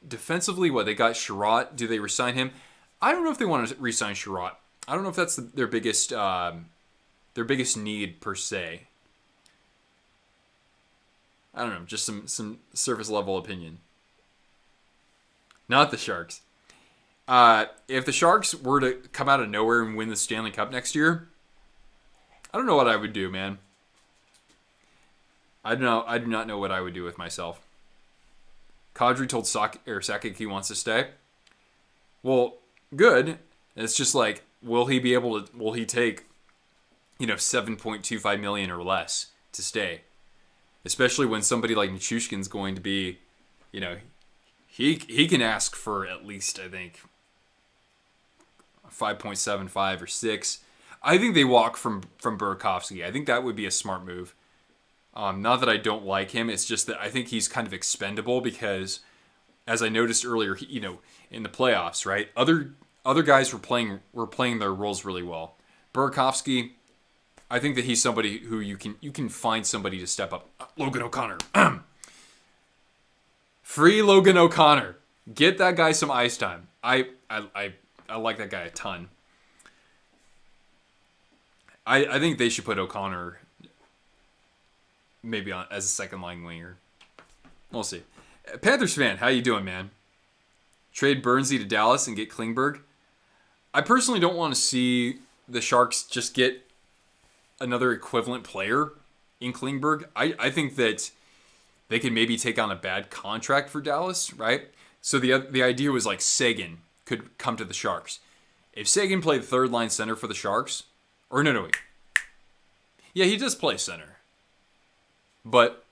A: Defensively, what they got Sherratt. Do they resign him? I don't know if they want to resign Sherratt. I don't know if that's their biggest need per se. I don't know, just some surface level opinion. Not the Sharks. If the Sharks were to come out of nowhere and win the Stanley Cup next year, I don't know what I would do, man. I do not know what I would do with myself. Kadri told Sakic he wants to stay. Well, good. It's just like, will he take, $7.25 million or less to stay? Especially when somebody like Nichushkin's going to be, he can ask for at least, I think, 5.75 or 6. I think they walk from Burakovsky. I think that would be a smart move. Not that I don't like him. It's just that I think he's kind of expendable because, as I noticed earlier, in the playoffs, right? Other guys were playing their roles really well. Burakovsky, I think that he's somebody who you can find somebody to step up. Logan O'Connor. Free Logan O'Connor. Get that guy some ice time. I like that guy a ton. I think they should put O'Connor maybe on as a second line winger. We'll see. Panthers fan, how you doing, man? Trade Bernsey to Dallas and get Klingberg. I personally don't want to see the Sharks just get another equivalent player in Klingberg. I think that they could maybe take on a bad contract for Dallas, right? So the idea was like Seguin could come to the Sharks. If Seguin played third line center for the Sharks, or no, wait. Yeah, he does play center. But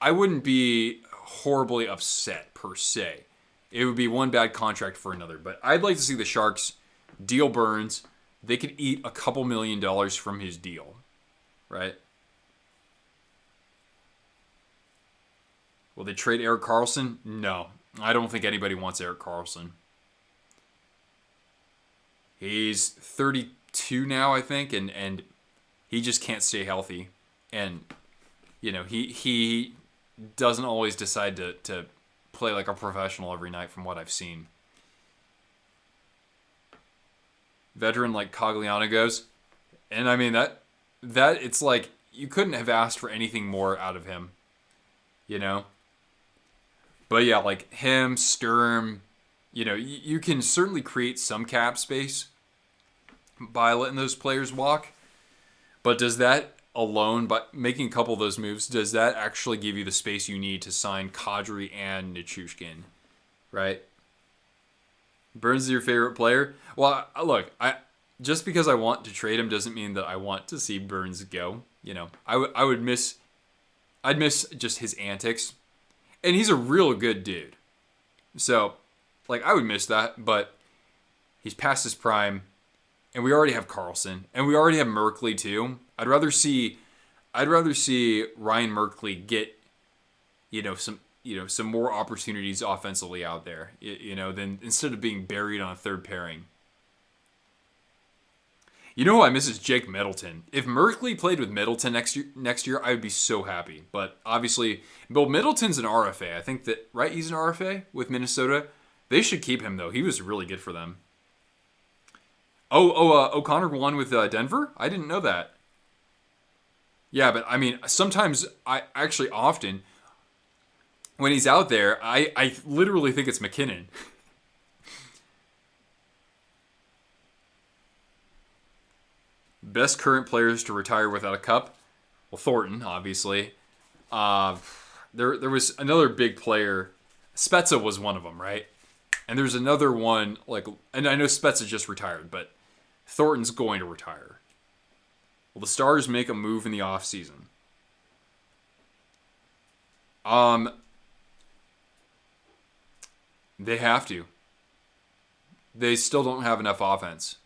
A: I wouldn't be horribly upset per se. It would be one bad contract for another. But I'd like to see the Sharks deal Burns. They could eat a couple $1 million from his deal, right? Will they trade Erik Carlson? No. I don't think anybody wants Erik Carlson. He's 32 now, I think, and he just can't stay healthy. And, he doesn't always decide to play like a professional every night from what I've seen. Veteran like Cogliano goes. And I mean, that it's like, you couldn't have asked for anything more out of him, But yeah, like him, Sturm, you can certainly create some cap space by letting those players walk. But does that alone, by making a couple of those moves, does that actually give you the space you need to sign Kadri and Nichushkin, right? Burns is your favorite player? Well, look, just because I want to trade him doesn't mean that I want to see Burns go. I'd miss just his antics. And he's a real good dude. So, I would miss that, but he's past his prime. And we already have Carlson. And we already have Merkley, too. I'd rather see Ryan Merkley get, some more opportunities offensively out there, than instead of being buried on a third pairing. Who I miss is Jake Middleton. If Merkley played with Middleton next year, I would be so happy. But obviously, Middleton's an RFA. I think that, right? He's an RFA with Minnesota. They should keep him, though. He was really good for them. O'Connor won with Denver? I didn't know that. Yeah, but I mean, sometimes, often, when he's out there, I literally think it's McKinnon. Best current players to retire without a cup? Well, Thornton, obviously. There was another big player. Spezza was one of them, right? And there's another one, and I know Spezza just retired, but Thornton's going to retire. Will the Stars make a move in the offseason? They have to. They still don't have enough offense.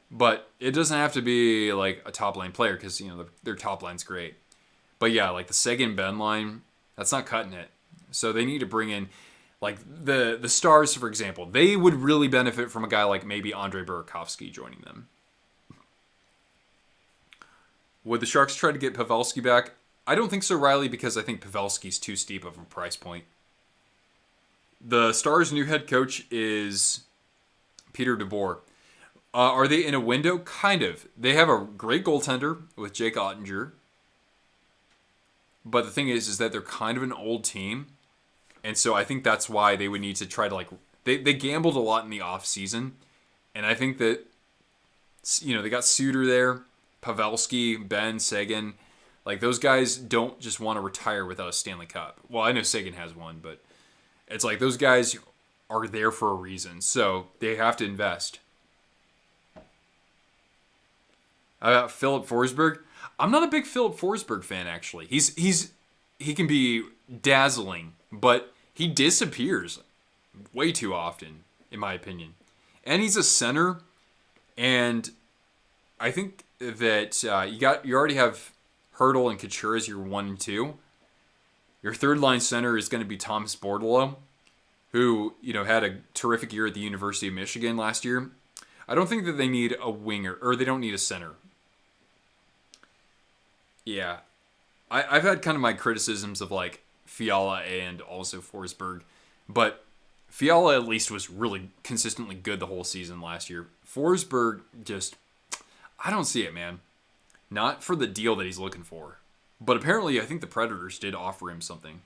A: But it doesn't have to be like a top line player because, their top line's great. But yeah, like the Seguin Ben line, that's not cutting it. So they need to bring in, like the Stars, for example. They would really benefit from a guy like maybe Andre Burakovsky joining them. Would the Sharks try to get Pavelski back? I don't think so, Riley, because I think Pavelski's too steep of a price point. The Stars' new head coach is Peter DeBoer. Are they in a window? Kind of. They have a great goaltender with Jake Ottinger. But the thing is that they're kind of an old team. And so I think that's why they would need to try to, they gambled a lot in the offseason. And I think that, they got Suter there, Pavelski, Ben, Seguin. Like, those guys don't just want to retire without a Stanley Cup. Well, I know Seguin has one, but it's like those guys are there for a reason. So they have to invest. Philip Forsberg. I'm not a big Philip Forsberg fan, actually. He can be dazzling, but he disappears way too often, in my opinion. And he's a center, and I think that you already have Hurdle and Couture as your 1 and 2. Your third line center is going to be Thomas Bordello, who had a terrific year at the University of Michigan last year. I don't think that they need a winger, or they don't need a center. Yeah, I've had kind of my criticisms of like Fiala and also Forsberg, but Fiala at least was really consistently good the whole season last year. Forsberg I don't see it, man. Not for the deal that he's looking for. But apparently I think the Predators did offer him something.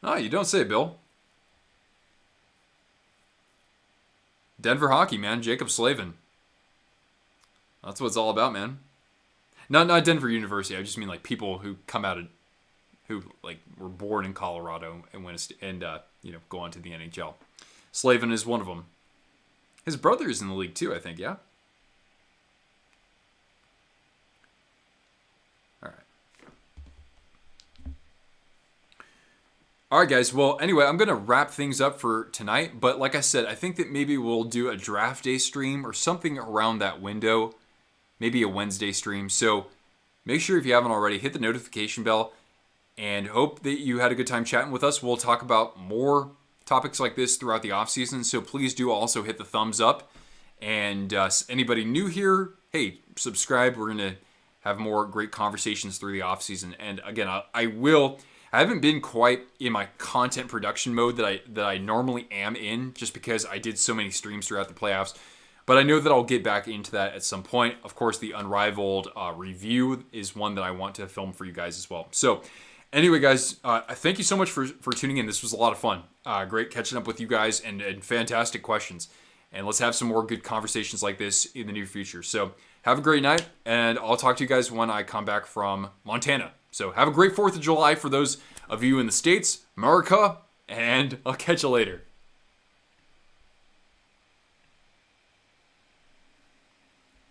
A: Oh, you don't say, Bill. Denver hockey, man. Jacob Slavin. That's what it's all about, man. Not Denver University. I just mean like people who come out of, who like were born in Colorado and go on to the NHL. Slavin is one of them. His brother is in the league too, I think. Yeah. All right, guys. Well, anyway, I'm going to wrap things up for tonight. But like I said, I think that maybe we'll do a draft day stream or something around that window. Maybe a Wednesday stream. So make sure if you haven't already, hit the notification bell. And hope that you had a good time chatting with us. We'll talk about more topics like this throughout the offseason. So please do also hit the thumbs up. And anybody new here, hey, subscribe. We're going to have more great conversations through the offseason. And again, I haven't been quite in my content production mode that I normally am in, just because I did so many streams throughout the playoffs. But I know that I'll get back into that at some point. Of course, the Unrivaled review is one that I want to film for you guys as well. So anyway, guys, thank you so much for tuning in. This was a lot of fun. Great catching up with you guys and fantastic questions. And let's have some more good conversations like this in the near future. So have a great night, and I'll talk to you guys when I come back from Montana. So have a great 4th of July for those of you in the States, America, and I'll catch you later.